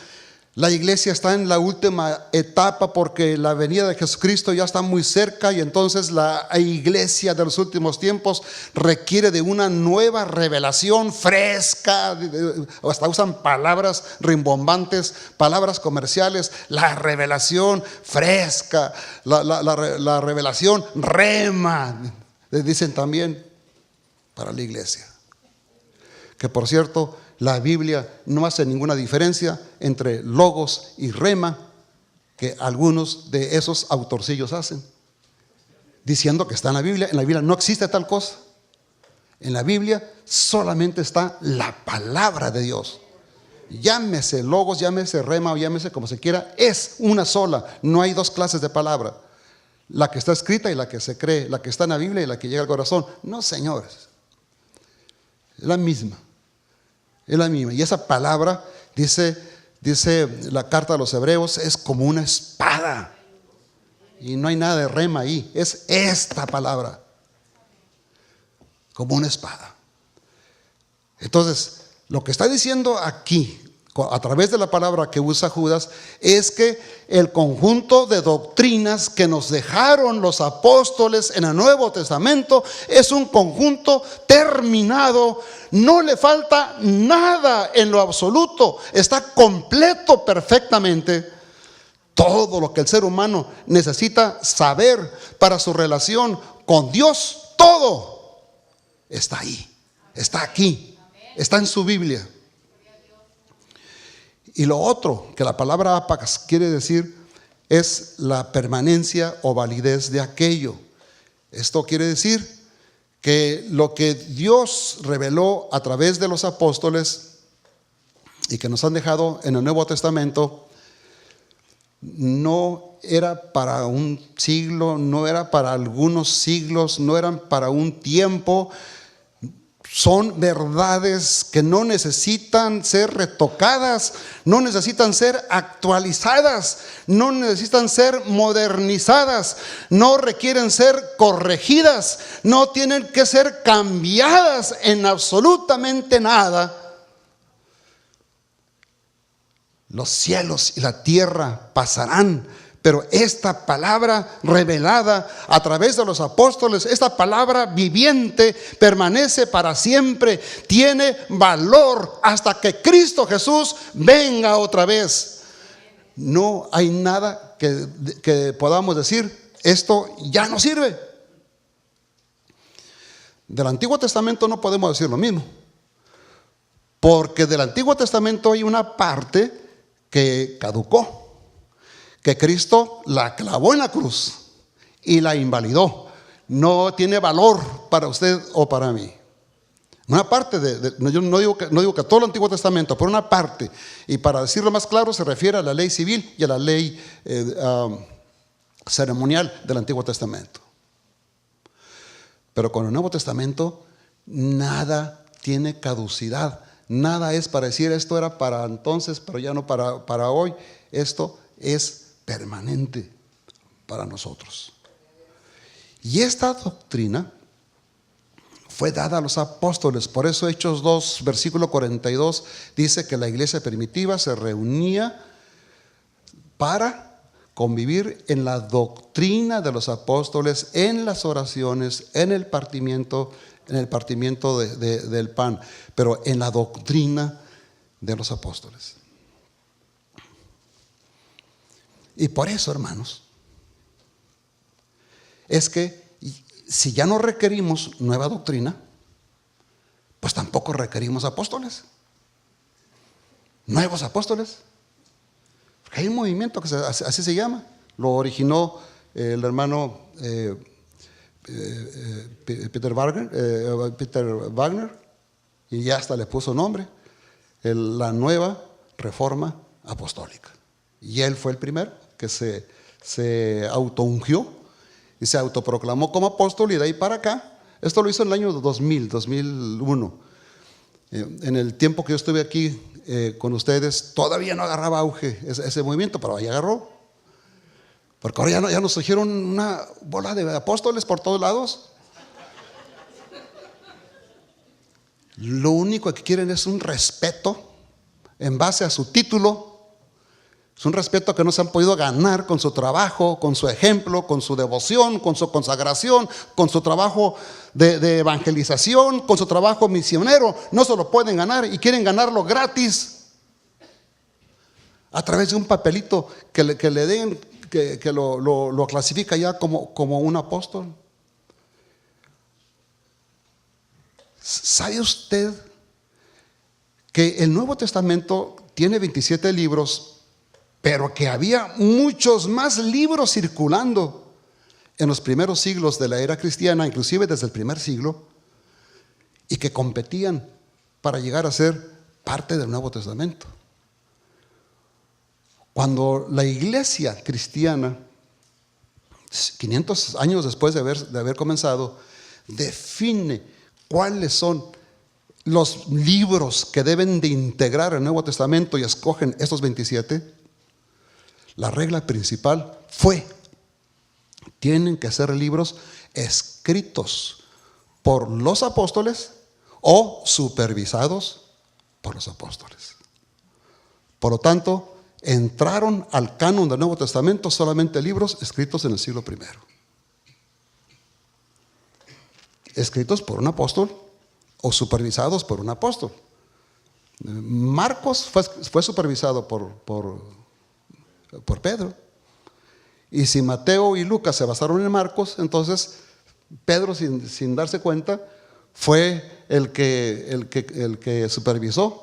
[SPEAKER 2] está en la última etapa porque la venida de Jesucristo ya está muy cerca, y entonces la iglesia de los últimos tiempos requiere de una nueva revelación fresca. Hasta usan palabras rimbombantes, palabras comerciales. La revelación fresca, la revelación rema, dicen también para la iglesia. Que por cierto, la Biblia no hace ninguna diferencia entre logos y rema, que algunos de esos autorcillos hacen, diciendo que está en la Biblia. En la Biblia no existe tal cosa. En la Biblia solamente está la palabra de Dios. Llámese logos, llámese rema o llámese como se quiera, es una sola. No hay 2 clases de palabra: la que está escrita y la que se cree, la que está en la Biblia y la que llega al corazón. No, señores, es la misma. Es la misma. Y esa palabra Dice la carta a los Hebreos, es como una espada. Y no hay nada de rema ahí, es esta palabra, como una espada. Entonces, lo que está diciendo aquí, a través de la palabra que usa Judas, es que el conjunto de doctrinas que nos dejaron los apóstoles en el Nuevo Testamento es un conjunto terminado, no le falta nada en lo absoluto, está completo perfectamente. Todo lo que el ser humano necesita saber para su relación con Dios, todo está ahí, está aquí, está en su Biblia. Y lo otro que la palabra apax quiere decir es la permanencia o validez de aquello. Esto quiere decir que lo que Dios reveló a través de los apóstoles y que nos han dejado en el Nuevo Testamento no era para un siglo, no era para algunos siglos, no eran para un tiempo. Son verdades que no necesitan ser retocadas, no necesitan ser actualizadas, no necesitan ser modernizadas, no requieren ser corregidas, no tienen que ser cambiadas en absolutamente nada. Los cielos y la tierra pasarán, pero esta palabra revelada a través de los apóstoles, esta palabra viviente, permanece para siempre, tiene valor hasta que Cristo Jesús venga otra vez. No hay nada que podamos decir, esto ya no sirve. Del Antiguo Testamento no podemos decir lo mismo, porque del Antiguo Testamento hay una parte que caducó, que Cristo la clavó en la cruz y la invalidó. No tiene valor para usted o para mí. Una parte yo no digo que todo el Antiguo Testamento, pero una parte, y para decirlo más claro, se refiere a la ley civil y a la ley ceremonial del Antiguo Testamento. Pero con el Nuevo Testamento nada tiene caducidad. Nada es para decir esto era para entonces, pero ya no para hoy. Esto es permanente para nosotros. Y esta doctrina fue dada a los apóstoles. Por eso Hechos 2, versículo 42 dice que la iglesia primitiva se reunía para convivir en la doctrina de los apóstoles, en las oraciones, en el partimiento del pan, pero en la doctrina de los apóstoles. Y por eso, hermanos, es que si ya no requerimos nueva doctrina, pues tampoco requerimos apóstoles, nuevos apóstoles. Porque hay un movimiento que así se llama, lo originó el hermano Peter Wagner, y ya hasta le puso nombre, la nueva reforma apostólica. Y él fue el primero que se autoungió y se autoproclamó como apóstol, y de ahí para acá, esto lo hizo en el año 2001. En el tiempo que yo estuve aquí con ustedes, todavía no agarraba auge ese movimiento, pero ahí agarró. Porque ahora ya nos surgieron una bola de apóstoles por todos lados. Lo único que quieren es un respeto en base a su título. Es un respeto que no se han podido ganar con su trabajo, con su ejemplo, con su devoción, con su consagración, con su trabajo de evangelización, con su trabajo misionero. No se lo pueden ganar y quieren ganarlo gratis a través de un papelito que le den, que lo clasifica ya como un apóstol. ¿Sabe usted que el Nuevo Testamento tiene 27 libros, pero que había muchos más libros circulando en los primeros siglos de la era cristiana, inclusive desde el primer siglo, y que competían para llegar a ser parte del Nuevo Testamento? Cuando la iglesia cristiana, 500 años después de haber comenzado, define cuáles son los libros que deben de integrar el Nuevo Testamento y escogen estos 27, la regla principal fue: tienen que ser libros escritos por los apóstoles o supervisados por los apóstoles. Por lo tanto, entraron al canon del Nuevo Testamento solamente libros escritos en el siglo I, escritos por un apóstol o supervisados por un apóstol. Marcos fue supervisado por Pedro. Y si Mateo y Lucas se basaron en Marcos, entonces Pedro, sin darse cuenta, fue el que supervisó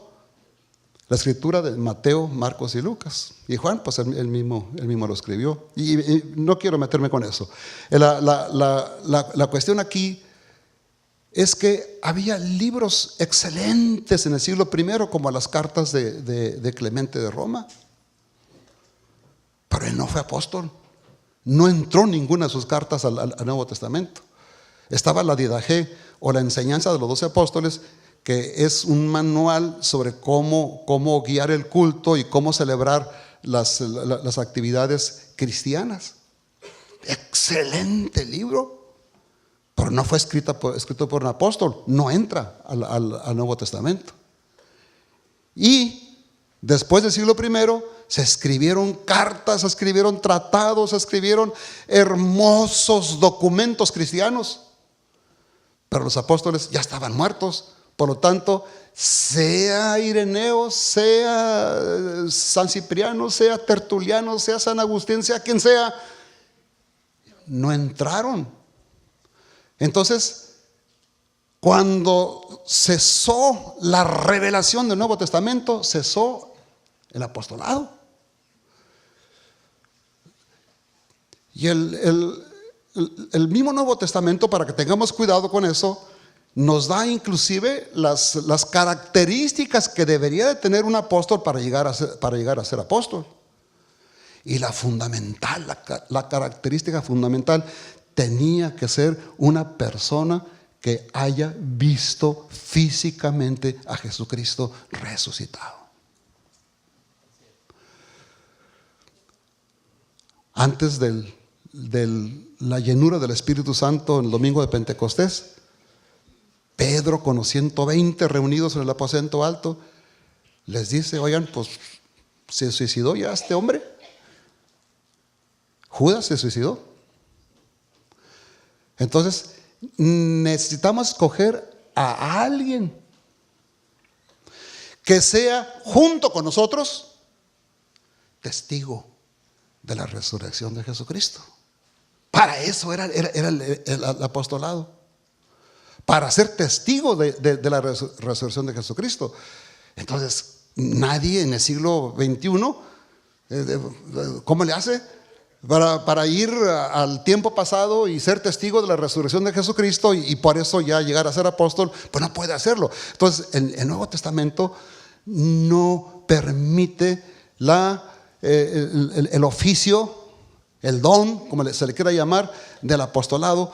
[SPEAKER 2] la escritura de Mateo, Marcos y Lucas. Y Juan, pues él mismo lo escribió. Y no quiero meterme con eso. La cuestión aquí es que había libros excelentes en el siglo I, como las cartas de Clemente de Roma. Pero él no fue apóstol. No entró ninguna de sus cartas al Nuevo Testamento. Estaba la Didache, o la enseñanza de los 12 apóstoles, que es un manual sobre cómo guiar el culto y cómo celebrar las actividades cristianas. Excelente libro, pero no fue escrito por un apóstol. No entra al Nuevo Testamento. Y después del siglo I se escribieron cartas, se escribieron tratados, se escribieron hermosos documentos cristianos, pero los apóstoles ya estaban muertos. Por lo tanto, sea Ireneo, sea San Cipriano, sea Tertuliano, sea San Agustín, sea quien sea, no entraron. Entonces, cuando cesó la revelación del Nuevo Testamento, cesó el apostolado. Y el mismo Nuevo Testamento, para que tengamos cuidado con eso, nos da inclusive las características que debería de tener un apóstol para llegar a ser apóstol. Y la característica fundamental, tenía que ser una persona que haya visto físicamente a Jesucristo resucitado. Antes de la llenura del Espíritu Santo en el domingo de Pentecostés, Pedro, con los 120 reunidos en el aposento alto, les dice: oigan, pues se suicidó ya este hombre. Judas se suicidó. Entonces necesitamos escoger a alguien que sea, junto con nosotros, testigo de la resurrección de Jesucristo. Para eso era el apostolado, para ser testigo de la resurrección de Jesucristo. Entonces, nadie en el siglo XXI, ¿cómo le hace? Para ir al tiempo pasado y ser testigo de la resurrección de Jesucristo y por eso ya llegar a ser apóstol, pues no puede hacerlo. Entonces, el Nuevo Testamento no permite el oficio, el don, como se le quiera llamar, del apostolado,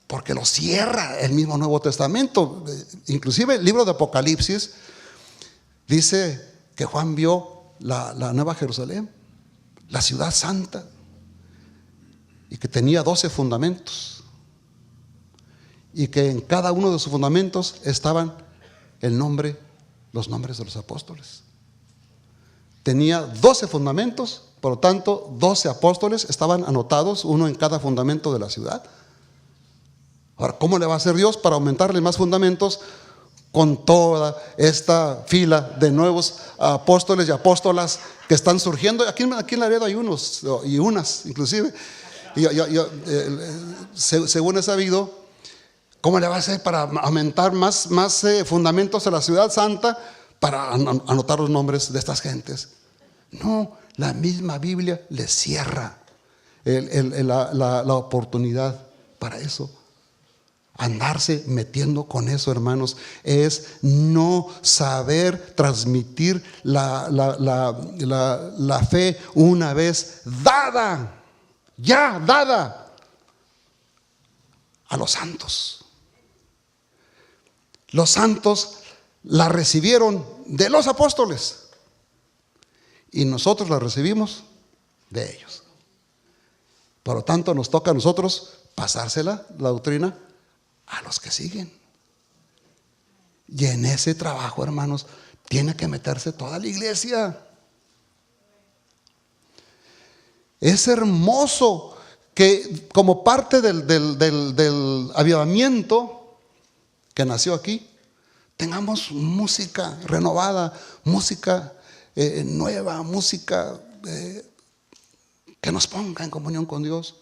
[SPEAKER 2] porque lo cierra el mismo Nuevo Testamento. Inclusive el libro de Apocalipsis dice que Juan vio la Nueva Jerusalén, la ciudad santa, y que tenía 12 fundamentos, y que en cada uno de sus fundamentos estaban los nombres de los apóstoles. Tenía 12 fundamentos, por lo tanto 12 apóstoles estaban anotados, uno en cada fundamento de la ciudad. Ahora, ¿cómo le va a hacer Dios para aumentarle más fundamentos con toda esta fila de nuevos apóstoles y apóstolas que están surgiendo? Aquí en Laredo hay unos y unas inclusive. Según he sabido, ¿cómo le va a hacer para aumentar más fundamentos a la ciudad santa para anotar los nombres de estas gentes? No, la misma Biblia le cierra la oportunidad para eso. Andarse metiendo con eso, hermanos, es no saber transmitir la fe una vez dada, ya dada a los santos. Los santos la recibieron de los apóstoles y nosotros la recibimos de ellos. Por lo tanto, nos toca a nosotros pasársela, la doctrina, a los que siguen. Y en ese trabajo, hermanos, tiene que meterse toda la iglesia. Es hermoso que como parte del avivamiento que nació aquí, tengamos música renovada, música nueva, música que nos ponga en comunión con Dios.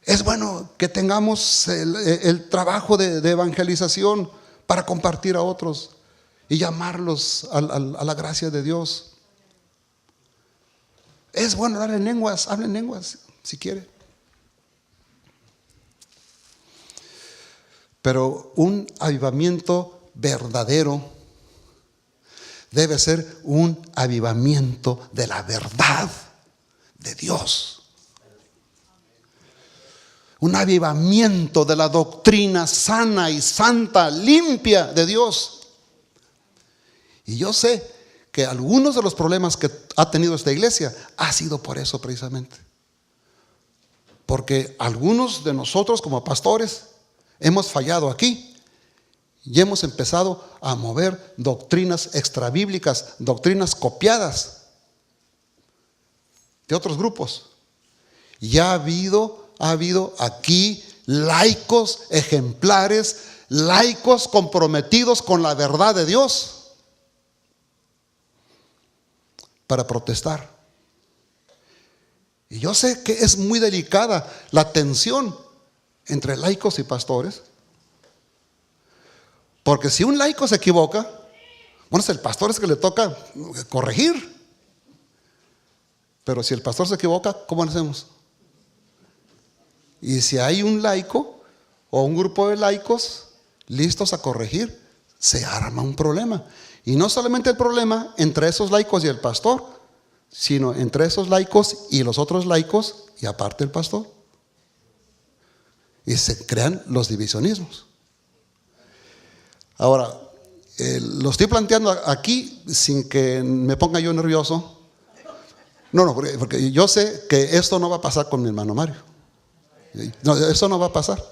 [SPEAKER 2] Es bueno que tengamos el trabajo de evangelización para compartir a otros y llamarlos a la gracia de Dios. Es bueno hablar en lenguas, hablen lenguas si quiere. Pero un avivamiento verdadero debe ser un avivamiento de la verdad de Dios. Un avivamiento de la doctrina sana y santa, limpia de Dios. Y yo sé que algunos de los problemas que ha tenido esta iglesia ha sido por eso precisamente. Porque algunos de nosotros como pastores hemos fallado aquí y hemos empezado a mover doctrinas extrabíblicas, doctrinas copiadas de otros grupos. Ya ha habido aquí laicos ejemplares, laicos comprometidos con la verdad de Dios para protestar. Y yo sé que es muy delicada la tensión entre laicos y pastores, porque si un laico se equivoca, bueno, es el pastor es que le toca corregir. Pero si el pastor se equivoca, ¿cómo hacemos? Y si hay un laico o un grupo de laicos listos a corregir, se arma un problema. Y no solamente el problema entre esos laicos y el pastor, sino entre esos laicos y los otros laicos y aparte el pastor. Y se crean los divisionismos. Ahora, lo estoy planteando aquí sin que me ponga yo nervioso. No, porque yo sé que esto no va a pasar con mi hermano Mario. No, eso no va a pasar.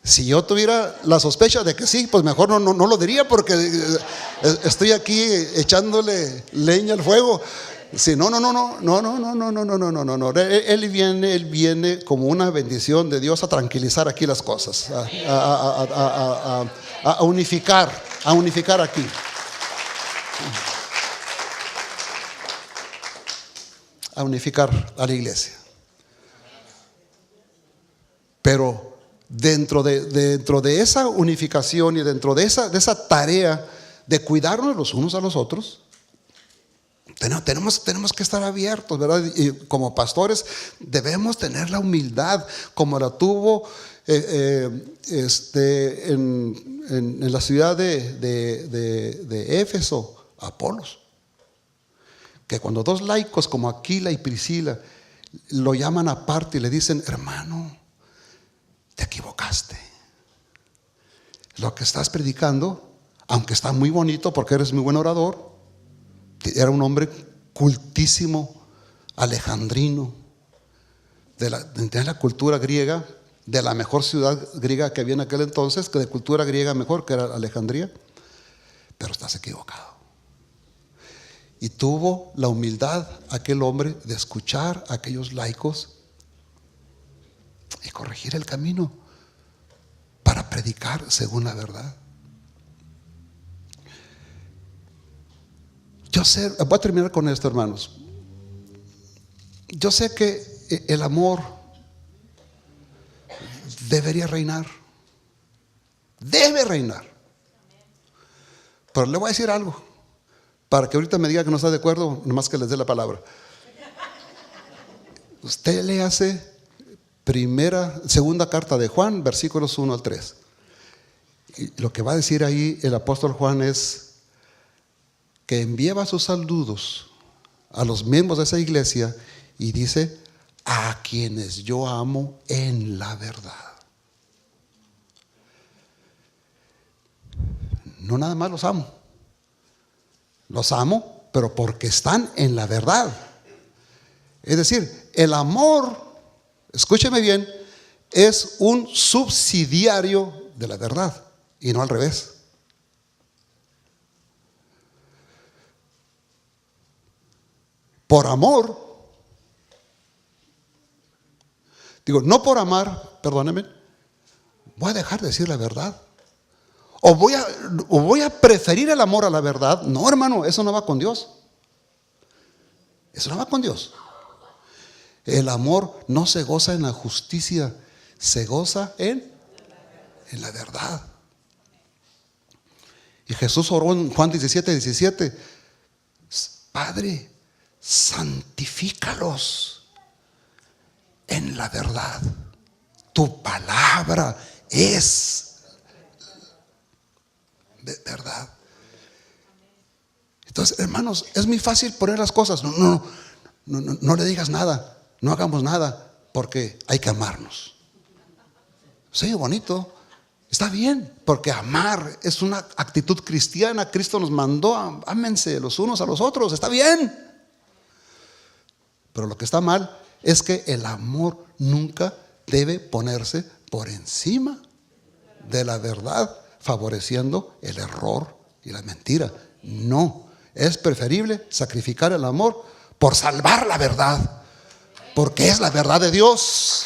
[SPEAKER 2] Si yo tuviera la sospecha de que sí, pues mejor no lo diría, porque estoy aquí echándole leña al fuego. Sí, no. Él viene como una bendición de Dios a tranquilizar aquí las cosas, a unificar aquí. A unificar a la iglesia. Pero dentro de esa unificación y dentro de esa tarea de cuidarnos los unos a los otros, tenemos que estar abiertos, ¿verdad? Y como pastores debemos tener la humildad como la tuvo en la ciudad de Éfeso, Apolos. Que cuando dos laicos como Aquila y Priscila lo llaman aparte y le dicen: hermano, te equivocaste. Lo que estás predicando, aunque está muy bonito porque eres muy buen orador, era un hombre cultísimo, alejandrino, de la cultura griega, de la mejor ciudad griega que había en aquel entonces, que de cultura griega mejor, que era Alejandría. Pero estás equivocado. Y tuvo la humildad aquel hombre de escuchar a aquellos laicos y corregir el camino para predicar según la verdad. Yo sé, voy a terminar con esto, hermanos. Yo sé que el amor debería reinar. Debe reinar. Pero le voy a decir algo, para que ahorita me diga que no está de acuerdo, nomás que les dé la palabra. Usted le hace segunda carta de Juan, versículos 1 al 3. Y lo que va a decir ahí el apóstol Juan es que enviaba sus saludos a los miembros de esa iglesia y dice: a quienes yo amo en la verdad. no nada más los amo. Los amo, pero porque están en la verdad. Es decir, el amor, escúcheme bien, es un subsidiario de la verdad y no al revés. Por amor, digo, no por amar, perdónenme, voy a dejar de decir la verdad. O voy a preferir el amor a la verdad. No, hermano, eso no va con Dios. Eso no va con Dios. El amor no se goza en la justicia, se goza en la verdad. Y Jesús oró en Juan 17:17. Padre, santifícalos en la verdad. Tu palabra es de verdad. Entonces, hermanos, es muy fácil poner las cosas. No le digas nada, no hagamos nada, porque hay que amarnos. Sí, bonito, está bien, porque amar es una actitud cristiana. Cristo nos mandó, ámense los unos a los otros, está bien. Pero lo que está mal es que el amor nunca debe ponerse por encima de la verdad, favoreciendo el error y la mentira. No, es preferible sacrificar el amor por salvar la verdad, porque es la verdad de Dios.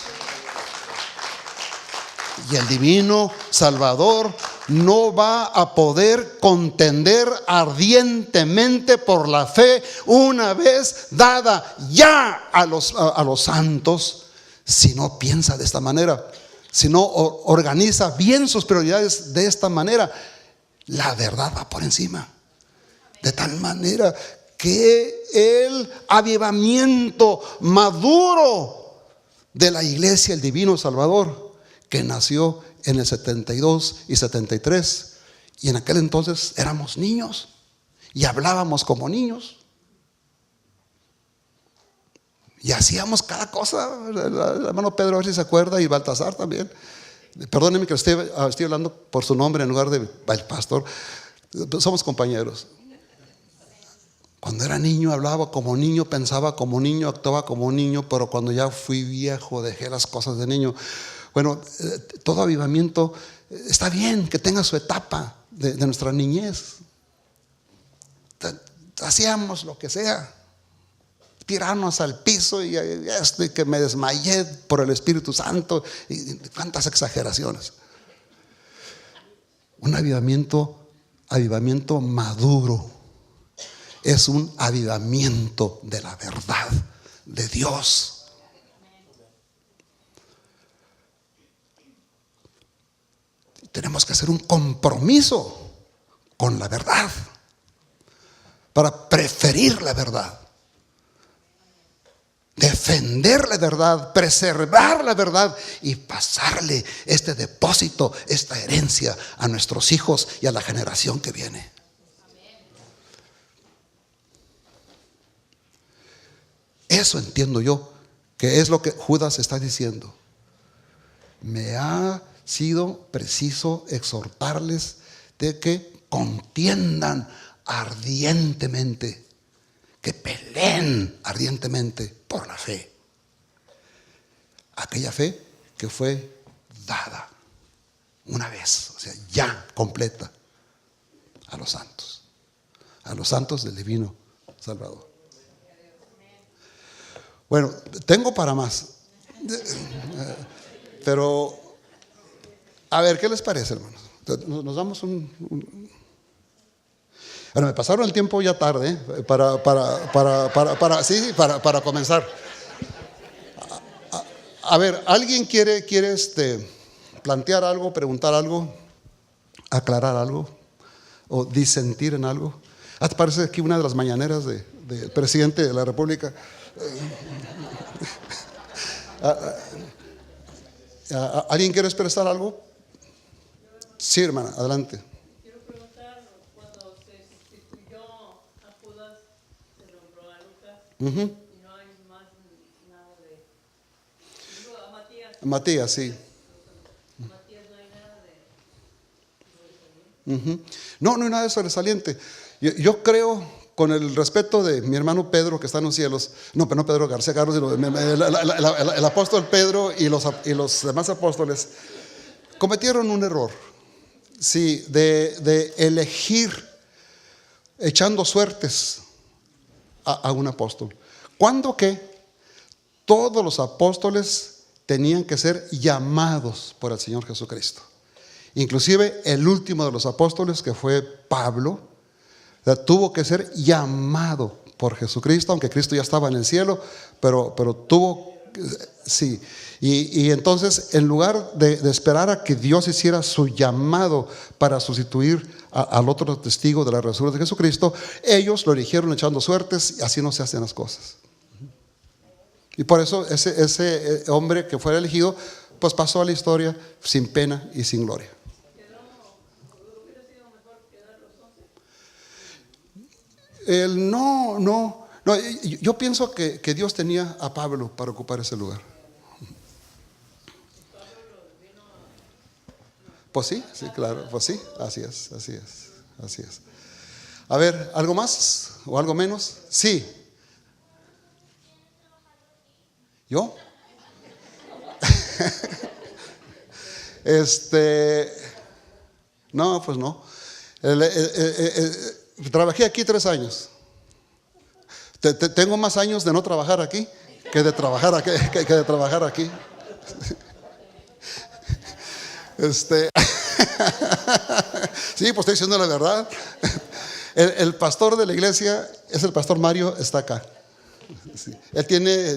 [SPEAKER 2] Y el divino Salvador no va a poder contender ardientemente por la fe una vez dada ya a los santos, si no piensa de esta manera, si no organiza bien sus prioridades de esta manera. La verdad va por encima, de tal manera que el avivamiento maduro de la iglesia, el divino Salvador, que nació en el 72 y 73, y en aquel entonces éramos niños y hablábamos como niños y hacíamos cada cosa. El hermano Pedro, a ver si se acuerda, y Baltasar también. Perdónenme que estoy hablando por su nombre en lugar del pastor. Somos compañeros. Cuando era niño hablaba como niño, pensaba como niño, actuaba como niño, pero cuando ya fui viejo dejé las cosas de niño. Bueno, todo avivamiento está bien que tenga su etapa de nuestra niñez. Hacíamos lo que sea, tirarnos al piso y que me desmayé por el Espíritu Santo, y cuántas exageraciones. Un avivamiento maduro es un avivamiento de la verdad de Dios. Tenemos que hacer un compromiso con la verdad para preferir la verdad, defender la verdad, preservar la verdad y pasarle este depósito, esta herencia a nuestros hijos y a la generación que viene. Eso entiendo yo, que es lo que Judas está diciendo. Me ha sido preciso exhortarles de que contiendan ardientemente, que peleen ardientemente por la fe. Aquella fe que fue dada una vez, o sea, ya completa, a los santos del divino Salvador. Bueno, tengo para más, pero a ver, ¿qué les parece, hermanos? Nos damos Bueno, me pasaron el tiempo ya tarde, para comenzar. A ver, ¿alguien quiere plantear algo, preguntar algo, aclarar algo o disentir en algo? ¿Te parece aquí una de las mañaneras del presidente de la República? ¿Alguien quiere expresar algo? Sí, hermana, adelante.
[SPEAKER 4] Quiero preguntar, cuando se sustituyó a Judas, se nombró a Lucas, y no hay más nada de... Digo, a Matías.
[SPEAKER 2] Matías, sí.
[SPEAKER 4] Matías, no hay nada de...
[SPEAKER 2] No, no hay nada sobresaliente. Yo creo, con el respeto de mi hermano Pedro, que está en los cielos, no, pero no Pedro García Carlos, sino el apóstol Pedro y los demás apóstoles, cometieron un error, sí, de elegir echando suertes a un apóstol. ¿Cuándo que todos los apóstoles tenían que ser llamados por el Señor Jesucristo? Inclusive el último de los apóstoles, que fue Pablo, tuvo que ser llamado por Jesucristo, aunque Cristo ya estaba en el cielo, pero tuvo, sí. Y entonces, en lugar de esperar a que Dios hiciera su llamado para sustituir al otro testigo de la resurrección de Jesucristo, ellos lo eligieron echando suertes, y así no se hacen las cosas. Y por eso ese hombre que fue elegido, pues pasó a la historia sin pena y sin gloria. No, yo pienso que Dios tenía a Pablo para ocupar ese lugar. Pues sí, claro, pues sí, así es. A ver, ¿algo más o algo menos? Sí. ¿Yo? No, pues no. Trabajé aquí 3 años. Tengo más años de no trabajar aquí que de trabajar aquí. Sí, pues estoy diciendo la verdad. El pastor de la iglesia es el pastor Mario, está acá. Sí. Él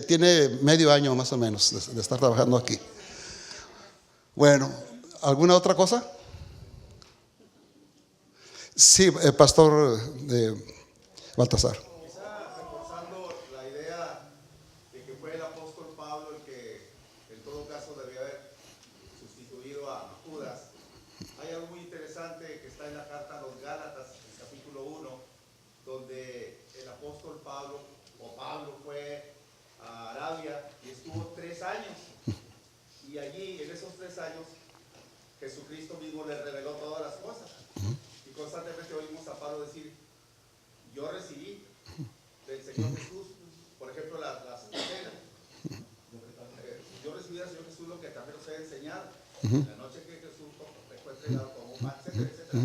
[SPEAKER 2] tiene medio año más o menos de estar trabajando aquí. Bueno, ¿alguna otra cosa? Sí, el pastor Baltasar.
[SPEAKER 3] Quizá reforzando la idea de que fue el apóstol Pablo el que en todo caso debía haber sustituido a Judas. Hay algo muy interesante que está en la carta a los Gálatas, el capítulo 1, donde el apóstol Pablo fue a Arabia y estuvo 3 años. Y allí, en esos 3 años, Jesucristo mismo le reveló todas las cosas. Y constantemente oímos a Pablo decir: yo recibí del Señor Jesús, por ejemplo, la cena. Yo recibí del Señor Jesús lo que también os he enseñado. La noche que Jesús fue entregado como un pan, etcétera, etcétera.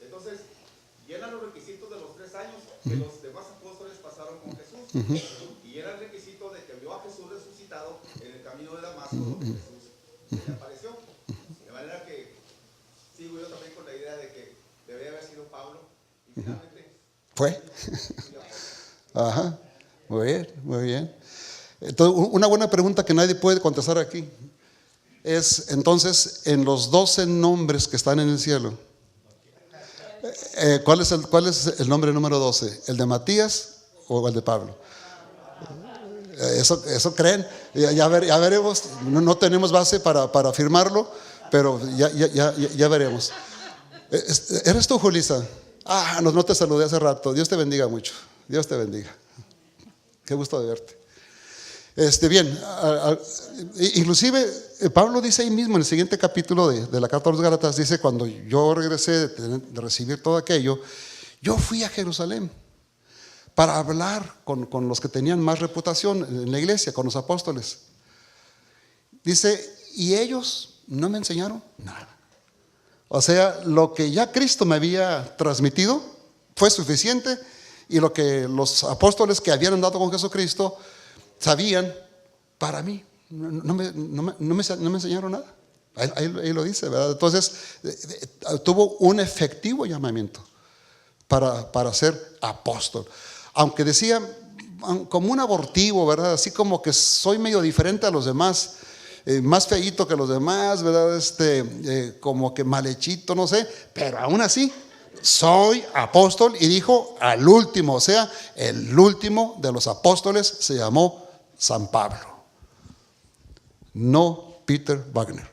[SPEAKER 3] Entonces, llenan los requisitos de los 3 años que los demás apóstoles pasaron con Jesús. Y era el requisito de que vio a Jesús resucitado en el camino de Damasco, donde Jesús se le apareció. De manera que sigo yo también con la idea de que debería haber sido Pablo. Y finalmente
[SPEAKER 2] ¿Fue? Ajá, muy bien. Entonces, una buena pregunta que nadie puede contestar aquí es, entonces, en los 12 nombres que están en el cielo, ¿cuál es el nombre número 12? ¿El de Matías o el de Pablo? Eso creen. Ya veremos. No tenemos base para afirmarlo, pero ya veremos. ¿Eres tú, Julisa? No te saludé hace rato. Dios te bendiga mucho. Dios te bendiga. Qué gusto de verte. Bien, inclusive Pablo dice ahí mismo en el siguiente capítulo de la carta a los Gálatas, dice: cuando yo regresé de recibir todo aquello, yo fui a Jerusalén para hablar con los que tenían más reputación en la iglesia, con los apóstoles. Dice: y ellos no me enseñaron nada. O sea, lo que ya Cristo me había transmitido fue suficiente, y lo que los apóstoles que habían andado con Jesucristo sabían para mí. No me enseñaron nada. Ahí lo dice, ¿verdad? Entonces, tuvo un efectivo llamamiento para ser apóstol. Aunque decía como un abortivo, ¿verdad? Así como que soy medio diferente a los demás, más feíto que los demás, ¿verdad? Como que malhechito, no sé, pero aún así soy apóstol. Y dijo al último, o sea, el último de los apóstoles se llamó San Pablo, no Peter Wagner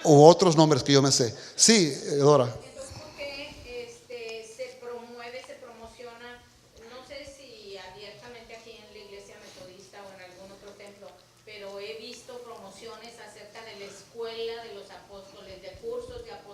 [SPEAKER 2] o otros nombres que yo me sé. Sí, Dora.
[SPEAKER 5] Entonces, ¿por qué se promueve, se promociona? No sé si abiertamente aquí en la iglesia metodista o en algún otro templo, pero he visto promociones acerca de la escuela de los apóstoles, de cursos de apóstoles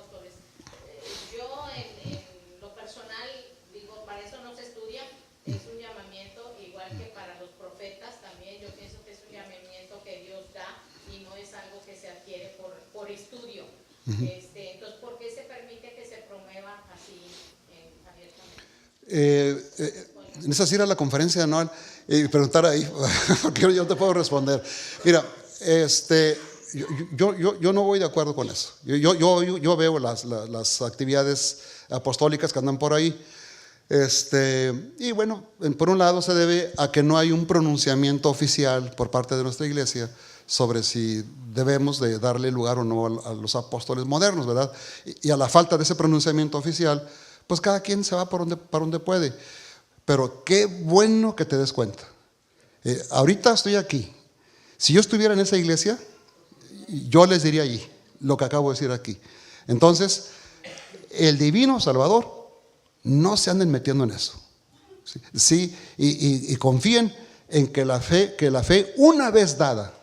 [SPEAKER 5] Entonces, ¿por qué se permite que se promueva así abiertamente?
[SPEAKER 2] Necesitas ir a la conferencia anual y preguntar ahí, porque yo te puedo responder. Mira, yo no voy de acuerdo con eso. Yo veo las actividades apostólicas que andan por ahí. Y bueno, por un lado se debe a que no hay un pronunciamiento oficial por parte de nuestra iglesia sobre si debemos de darle lugar o no a los apóstoles modernos, ¿verdad? Y a la falta de ese pronunciamiento oficial, pues cada quien se va para donde puede. Pero qué bueno que te des cuenta. Ahorita estoy aquí. Si yo estuviera en esa iglesia, yo les diría allí lo que acabo de decir aquí. Entonces, el divino Salvador, no se anden metiendo en eso. Sí, y confíen en que la fe una vez dada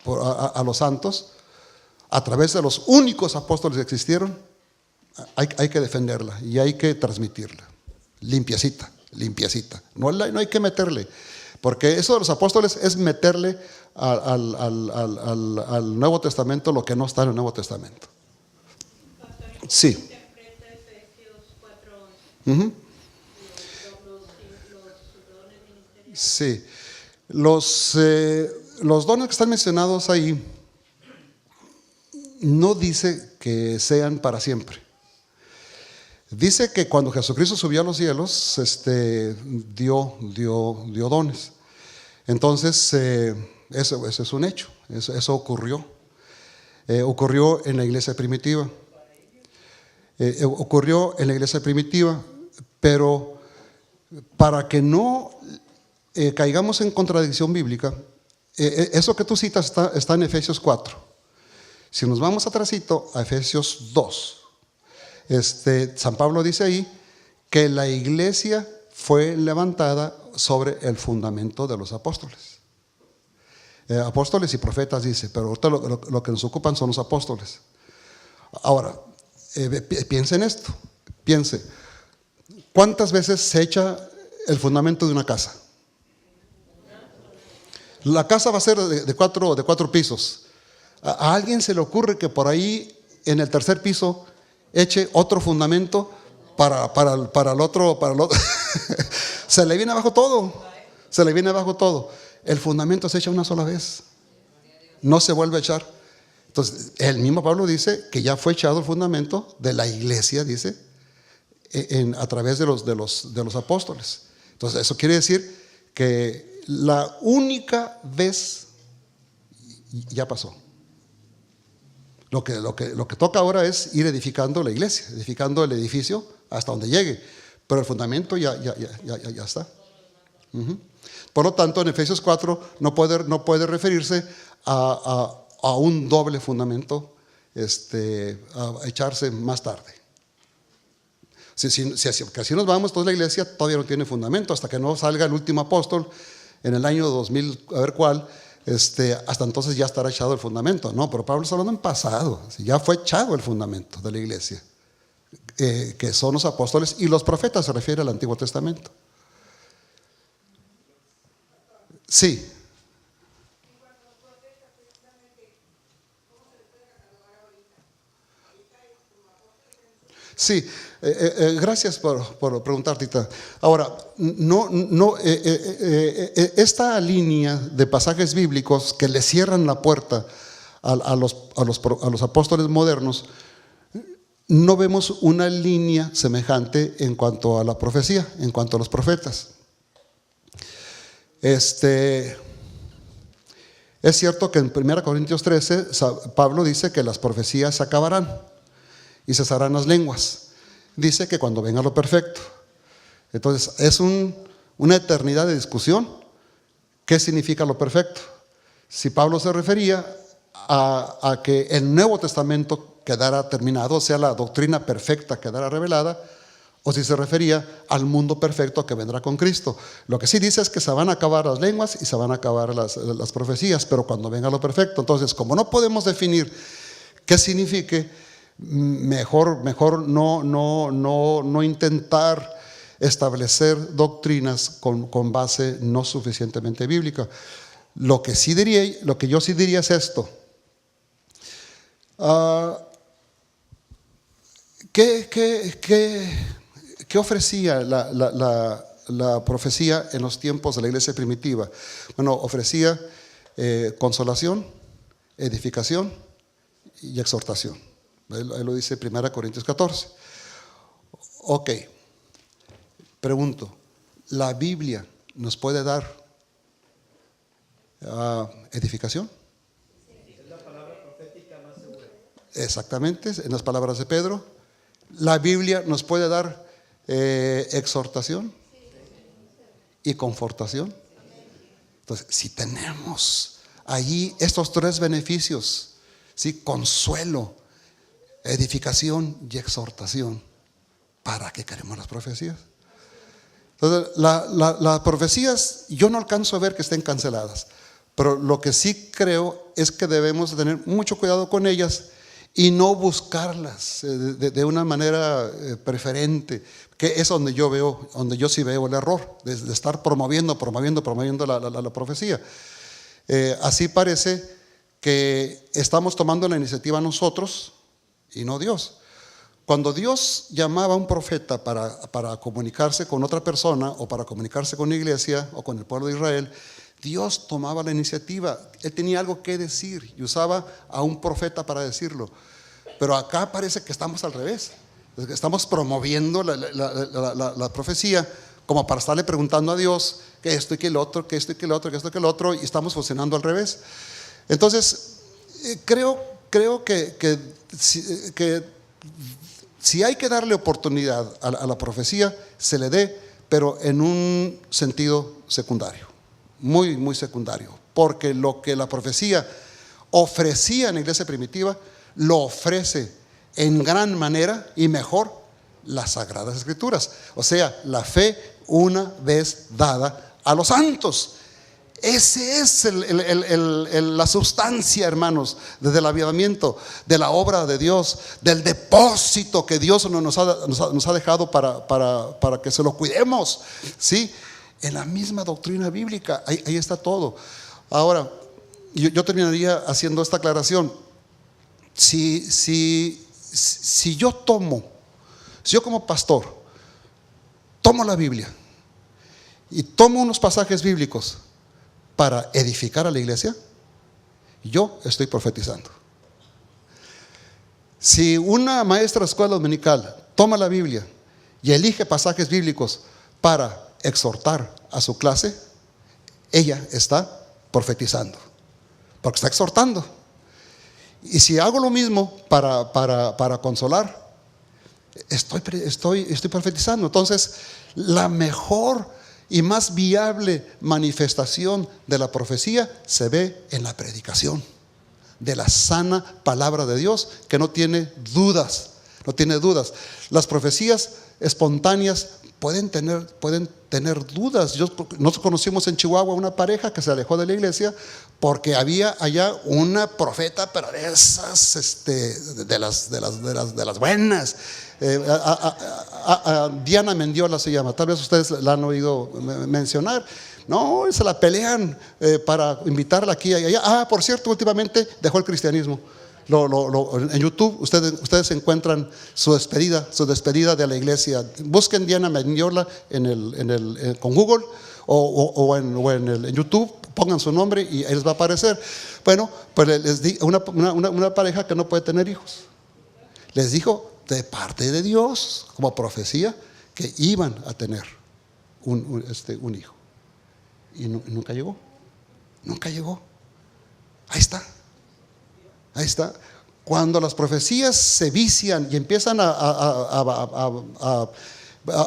[SPEAKER 2] a los santos, a través de los únicos apóstoles que existieron, hay que defenderla y hay que transmitirla. Limpiecita. No hay que meterle, porque eso de los apóstoles es meterle al Nuevo Testamento lo que no está en el Nuevo Testamento. Sí.
[SPEAKER 4] Interpreta Efesios 4:11.
[SPEAKER 2] Uh-huh.
[SPEAKER 4] Los dones ministeriales.
[SPEAKER 2] Sí. Los dones que están mencionados ahí no dice que sean para siempre. Dice que cuando Jesucristo subió a los cielos, dio dones. Entonces, eso es un hecho. Eso ocurrió. Ocurrió en la iglesia primitiva. Pero para que no caigamos en contradicción bíblica, eso que tú citas está en Efesios 4. Si nos vamos atrasito a Efesios 2, San Pablo dice ahí que la iglesia fue levantada sobre el fundamento de los apóstoles. Apóstoles y profetas dice, pero ahorita lo que nos ocupan son los apóstoles. Ahora, piense en esto. Piense, ¿cuántas veces se echa el fundamento de una casa? La casa va a ser de cuatro pisos. A alguien se le ocurre que por ahí en el tercer piso eche otro fundamento para el otro. Se le viene abajo todo. El fundamento se echa una sola vez, no se vuelve a echar. Entonces el mismo Pablo dice que ya fue echado el fundamento de la iglesia, dice, a través de los apóstoles. Entonces eso quiere decir que la única vez ya pasó. Lo que toca ahora es ir edificando la iglesia, edificando el edificio hasta donde llegue, pero el fundamento ya está. Uh-huh. Por lo tanto, en Efesios 4 no puede referirse a un doble fundamento a echarse más tarde. Si así nos vamos, toda la iglesia todavía no tiene fundamento hasta que no salga el último apóstol en el año 2000, a ver cuál. Hasta entonces ya estará echado el fundamento. No, pero Pablo está hablando en pasado. Ya fue echado el fundamento de la iglesia, que son los apóstoles y los profetas, se refiere al Antiguo Testamento. Sí. Sí, gracias por preguntar, Tita. Ahora, esta línea de pasajes bíblicos que le cierran la puerta a los apóstoles modernos, no vemos una línea semejante en cuanto a la profecía, en cuanto a los profetas. Es cierto que en 1 Corintios 13 Pablo dice que las profecías se acabarán y cesarán las lenguas. Dice que cuando venga lo perfecto. Entonces es una eternidad de discusión. ¿Qué significa lo perfecto? Si Pablo se refería a que el Nuevo Testamento quedara terminado, o sea, la doctrina perfecta quedara revelada, o si se refería al mundo perfecto que vendrá con Cristo. Lo que sí dice es que se van a acabar las lenguas y se van a acabar las profecías, pero cuando venga lo perfecto. Entonces, como no podemos definir qué signifique, mejor no intentar establecer doctrinas con base no suficientemente bíblica. Lo que yo sí diría es esto. ¿Qué ofrecía la profecía en los tiempos de la iglesia primitiva? Bueno, ofrecía consolación, edificación y exhortación. Ahí lo dice 1 Corintios 14. Ok, pregunto, ¿la Biblia nos puede dar edificación?
[SPEAKER 3] Es la palabra profética más segura.
[SPEAKER 2] Exactamente, en las palabras de Pedro. ¿La Biblia nos puede dar exhortación y confortación? Entonces, si tenemos allí estos tres beneficios, ¿sí? Consuelo, edificación y exhortación, ¿para qué queremos las profecías? Entonces, las profecías yo no alcanzo a ver que estén canceladas, pero lo que sí creo es que debemos tener mucho cuidado con ellas y no buscarlas de una manera preferente, que es donde yo sí veo el error, de estar promoviendo la profecía. Así parece que estamos tomando la iniciativa nosotros y no Dios. Cuando Dios llamaba a un profeta para comunicarse con otra persona o para comunicarse con la iglesia o con el pueblo de Israel, Dios tomaba la iniciativa. Él tenía algo que decir y usaba a un profeta para decirlo. Pero acá parece que estamos al revés. Estamos promoviendo la profecía como para estarle preguntando a Dios que esto y que el otro, que esto y que el otro, que esto y que el otro, y estamos funcionando al revés. Entonces, creo que si hay que darle oportunidad a la profecía, se le dé, pero en un sentido secundario, muy, muy secundario. Porque lo que la profecía ofrecía en la iglesia primitiva, lo ofrece en gran manera y mejor las Sagradas Escrituras. O sea, la fe una vez dada a los santos. Ese es la sustancia, hermanos, desde el avivamiento, de la obra de Dios, del depósito que Dios nos ha dejado para que se lo cuidemos, ¿sí? En la misma doctrina bíblica, ahí está todo. Ahora, yo terminaría haciendo esta aclaración. Si yo como pastor, tomo la Biblia y tomo unos pasajes bíblicos para edificar a la iglesia, yo estoy profetizando. Si una maestra de escuela dominical toma la Biblia y elige pasajes bíblicos para exhortar a su clase, ella está profetizando, porque está exhortando. Y si hago lo mismo para consolar, estoy profetizando. Entonces, la mejor y más viable manifestación de la profecía se ve en la predicación de la sana palabra de Dios, que no tiene dudas. Las profecías espontáneas pueden tener dudas. Nosotros conocimos en Chihuahua una pareja que se alejó de la iglesia porque había allá una profeta, pero de esas, de las buenas. Diana Mendiola se llama, tal vez ustedes la han oído mencionar. No, se la pelean para invitarla aquí y allá. Por cierto, últimamente dejó el cristianismo. En YouTube ustedes encuentran su despedida de la iglesia. Busquen Diana Mendiola con Google o en YouTube, pongan su nombre y ahí les va a aparecer. Bueno, pues les di una pareja que no puede tener hijos. Les dijo de parte de Dios, como profecía, que iban a tener un hijo. Y nunca llegó. Ahí está. Cuando las profecías se vician y empiezan a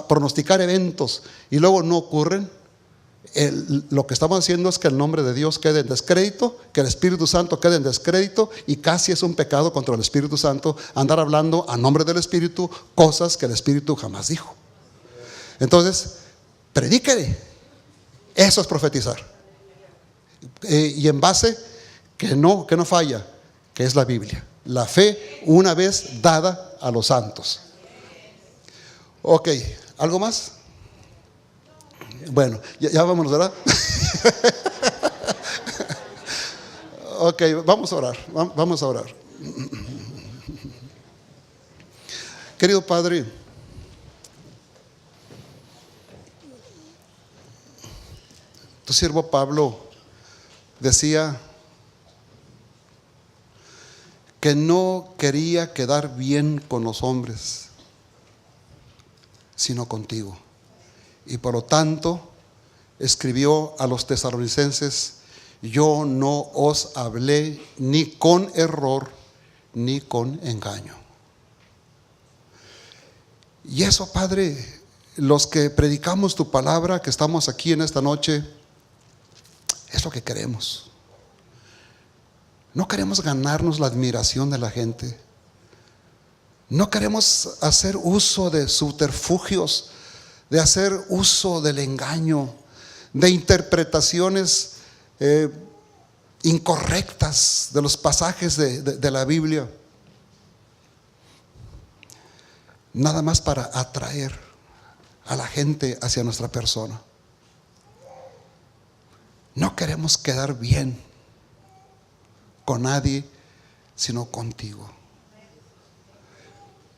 [SPEAKER 2] pronosticar eventos y luego no ocurren, lo que estamos haciendo es que el nombre de Dios quede en descrédito, que el Espíritu Santo quede en descrédito, y casi es un pecado contra el Espíritu Santo andar hablando a nombre del Espíritu cosas que el Espíritu jamás dijo. Entonces, predíquele. Eso es profetizar. Y en base que no falla, que es la Biblia. La fe una vez dada a los santos. Ok, ¿algo más? Bueno, ya vámonos, ¿verdad? Ok, vamos a orar. Querido Padre, tu siervo Pablo decía que no quería quedar bien con los hombres, sino contigo. Y por lo tanto, escribió a los tesalonicenses: yo no os hablé ni con error ni con engaño. Y eso, Padre, los que predicamos tu palabra, que estamos aquí en esta noche, es lo que queremos. No queremos ganarnos la admiración de la gente. No queremos hacer uso de subterfugios, de hacer uso del engaño, de interpretaciones incorrectas de los pasajes de la Biblia, nada más para atraer a la gente hacia nuestra persona. No queremos quedar bien con nadie, sino contigo.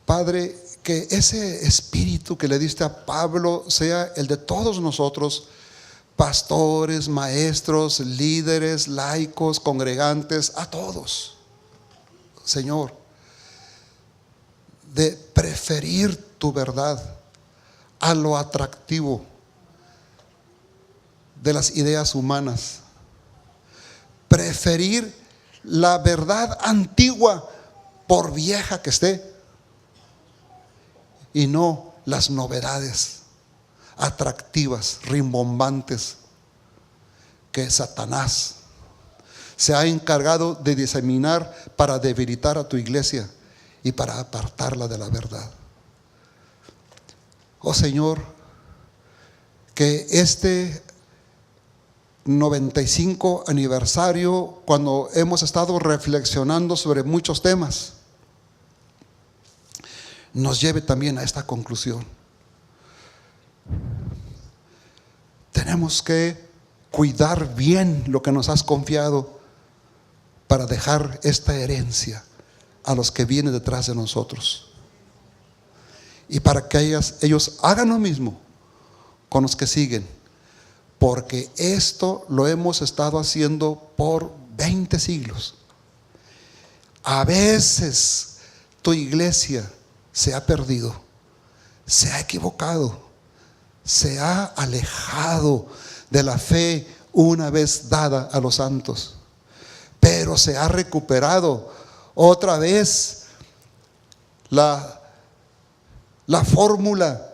[SPEAKER 2] Padre, que ese espíritu que le diste a Pablo sea el de todos nosotros, pastores, maestros, líderes, laicos, congregantes, a todos, Señor, de preferir tu verdad a lo atractivo de las ideas humanas, preferir la verdad antigua por vieja que esté, y no las novedades atractivas, rimbombantes, que Satanás se ha encargado de diseminar para debilitar a tu iglesia y para apartarla de la verdad. Oh Señor, que este 95 aniversario, cuando hemos estado reflexionando sobre muchos temas, nos lleve también a esta conclusión. Tenemos que cuidar bien lo que nos has confiado para dejar esta herencia a los que vienen detrás de nosotros, y para que ellos hagan lo mismo con los que siguen, porque esto lo hemos estado haciendo por 20 siglos. A veces tu iglesia se ha perdido, se ha equivocado, se ha alejado de la fe una vez dada a los santos, pero se ha recuperado otra vez la fórmula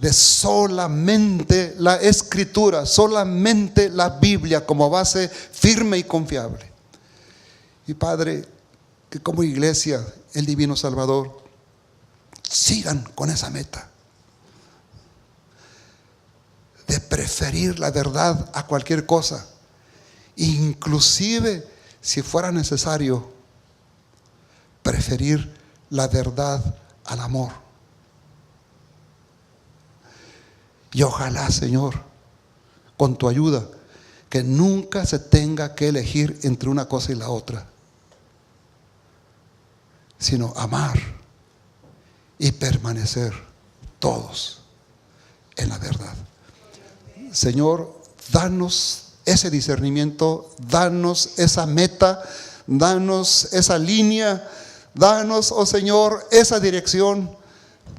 [SPEAKER 2] de solamente la Escritura, solamente la Biblia como base firme y confiable. Y Padre, que como iglesia, el Divino Salvador, sigan con esa meta de preferir la verdad a cualquier cosa, inclusive si fuera necesario preferir la verdad al amor. Y ojalá, Señor, con tu ayuda, que nunca se tenga que elegir entre una cosa y la otra, sino amar y permanecer todos en la verdad. Señor, danos ese discernimiento, danos esa meta, danos esa línea, danos, oh Señor, esa dirección,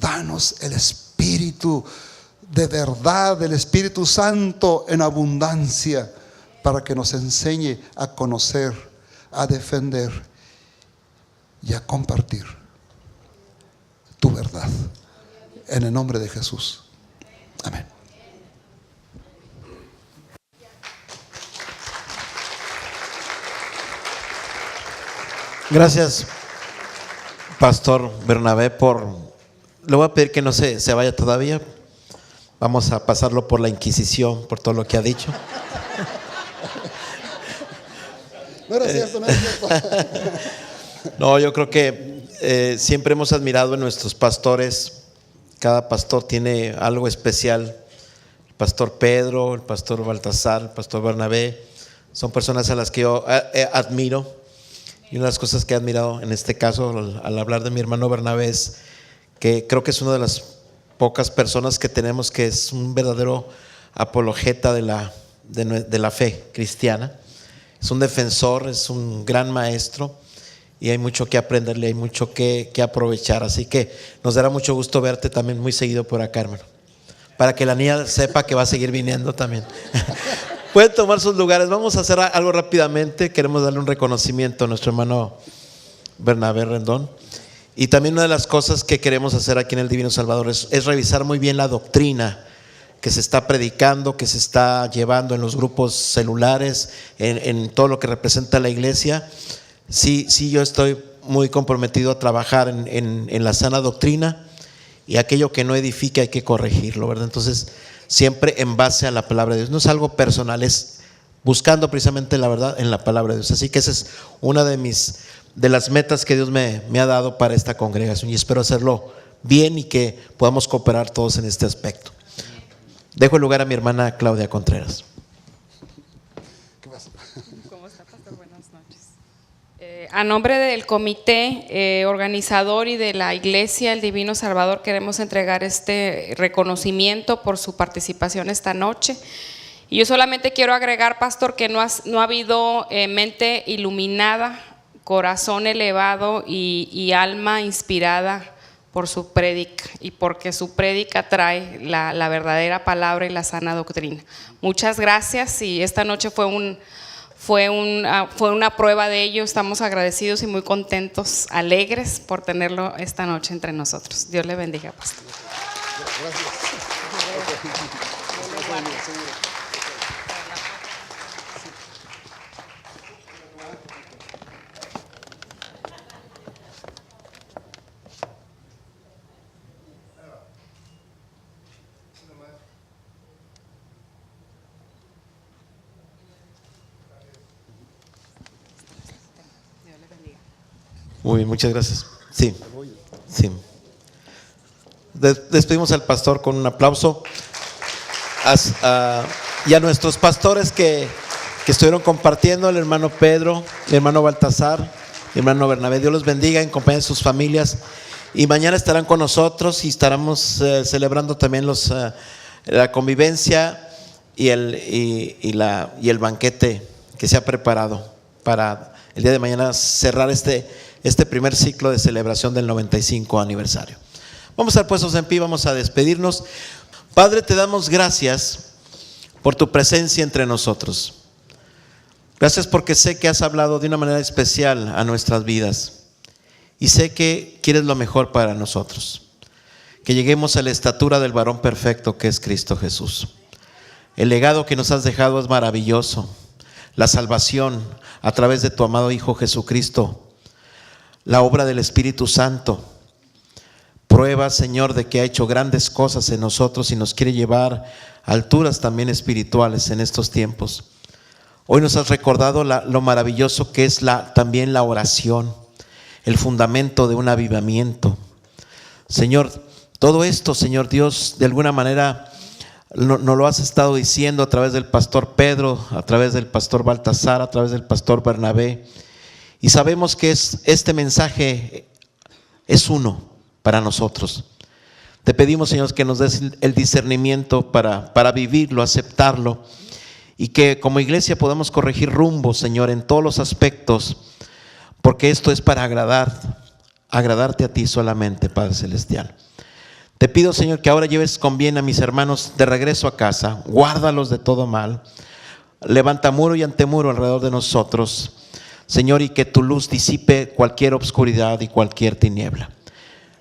[SPEAKER 2] danos el Espíritu de verdad, el Espíritu Santo en abundancia, para que nos enseñe a conocer, a defender y a compartir tu verdad, en el nombre de Jesús. Amén.
[SPEAKER 6] Gracias, Pastor Bernabé, le voy a pedir que no se vaya todavía. Vamos a pasarlo por la Inquisición, por todo lo que ha dicho.
[SPEAKER 2] No era cierto, no era cierto.
[SPEAKER 6] No, yo creo que siempre hemos admirado en nuestros pastores. Cada pastor tiene algo especial. El pastor Pedro, el pastor Baltasar, el pastor Bernabé, son personas a las que yo admiro. Y una de las cosas que he admirado en este caso, al hablar de mi hermano Bernabé, es que creo que es una de las pocas personas que tenemos que es un verdadero apologeta de la fe cristiana. Es un defensor, es un gran maestro y hay mucho que aprenderle, hay mucho que aprovechar. Así que nos dará mucho gusto verte también muy seguido por acá, hermano, para que la niña sepa que va a seguir viniendo también. Pueden tomar sus lugares. Vamos a hacer algo rápidamente. Queremos darle un reconocimiento a nuestro hermano Bernabé Rendón. Y también una de las cosas que queremos hacer aquí en el Divino Salvador es revisar muy bien la doctrina que se está predicando, que se está llevando en los grupos celulares, en todo lo que representa la iglesia. Sí, yo estoy muy comprometido a trabajar en la sana doctrina, y aquello que no edifica hay que corregirlo, ¿verdad? Entonces, siempre en base a la palabra de Dios. No es algo personal, es buscando precisamente la verdad en la palabra de Dios. Así que esa es una de las metas que Dios me ha dado para esta congregación, y espero hacerlo bien y que podamos cooperar todos en este aspecto. Dejo el lugar a mi hermana Claudia Contreras.
[SPEAKER 7] ¿Cómo está, pastor? Buenas noches. A nombre del comité organizador y de la iglesia El Divino Salvador, queremos entregar este reconocimiento por su participación esta noche. Y yo solamente quiero agregar, pastor, que no ha habido mente iluminada, corazón elevado y alma inspirada por su prédica, y porque su prédica trae la verdadera palabra y la sana doctrina. Muchas gracias, y esta noche fue una prueba de ello. Estamos agradecidos y muy contentos, alegres por tenerlo esta noche entre nosotros. Dios le bendiga, pastor.
[SPEAKER 6] Muy bien, muchas gracias. Sí. Despedimos al pastor con un aplauso. Y a nuestros pastores que estuvieron compartiendo, el hermano Pedro, el hermano Baltasar, el hermano Bernabé. Dios los bendiga en compañía de sus familias. Y mañana estarán con nosotros y estaremos celebrando también la convivencia y el banquete que se ha preparado para el día de mañana cerrar este primer ciclo de celebración del 95 aniversario. Vamos a estar puestos en pie, vamos a despedirnos. Padre, te damos gracias por tu presencia entre nosotros. Gracias porque sé que has hablado de una manera especial a nuestras vidas, y sé que quieres lo mejor para nosotros, que lleguemos a la estatura del varón perfecto que es Cristo Jesús. El legado que nos has dejado es maravilloso, la salvación a través de tu amado Hijo Jesucristo, la obra del Espíritu Santo, prueba, Señor, de que ha hecho grandes cosas en nosotros y nos quiere llevar a alturas también espirituales en estos tiempos. Hoy nos has recordado lo maravilloso que es también la oración, el fundamento de un avivamiento. Señor, todo esto, Señor Dios, de alguna manera nos lo has estado diciendo a través del pastor Pedro, a través del pastor Baltasar, a través del pastor Bernabé. Y sabemos que este mensaje es uno para nosotros. Te pedimos, Señor, que nos des el discernimiento para vivirlo, aceptarlo, y que como iglesia podamos corregir rumbo, Señor, en todos los aspectos, porque esto es para agradarte a ti solamente, Padre Celestial. Te pido, Señor, que ahora lleves con bien a mis hermanos de regreso a casa, guárdalos de todo mal, levanta muro y antemuro alrededor de nosotros, Señor, y que tu luz disipe cualquier obscuridad y cualquier tiniebla.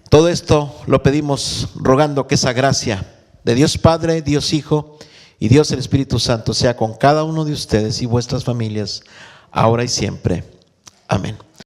[SPEAKER 6] Todo esto lo pedimos rogando que esa gracia de Dios Padre, Dios Hijo y Dios el Espíritu Santo sea con cada uno de ustedes y vuestras familias, ahora y siempre. Amén.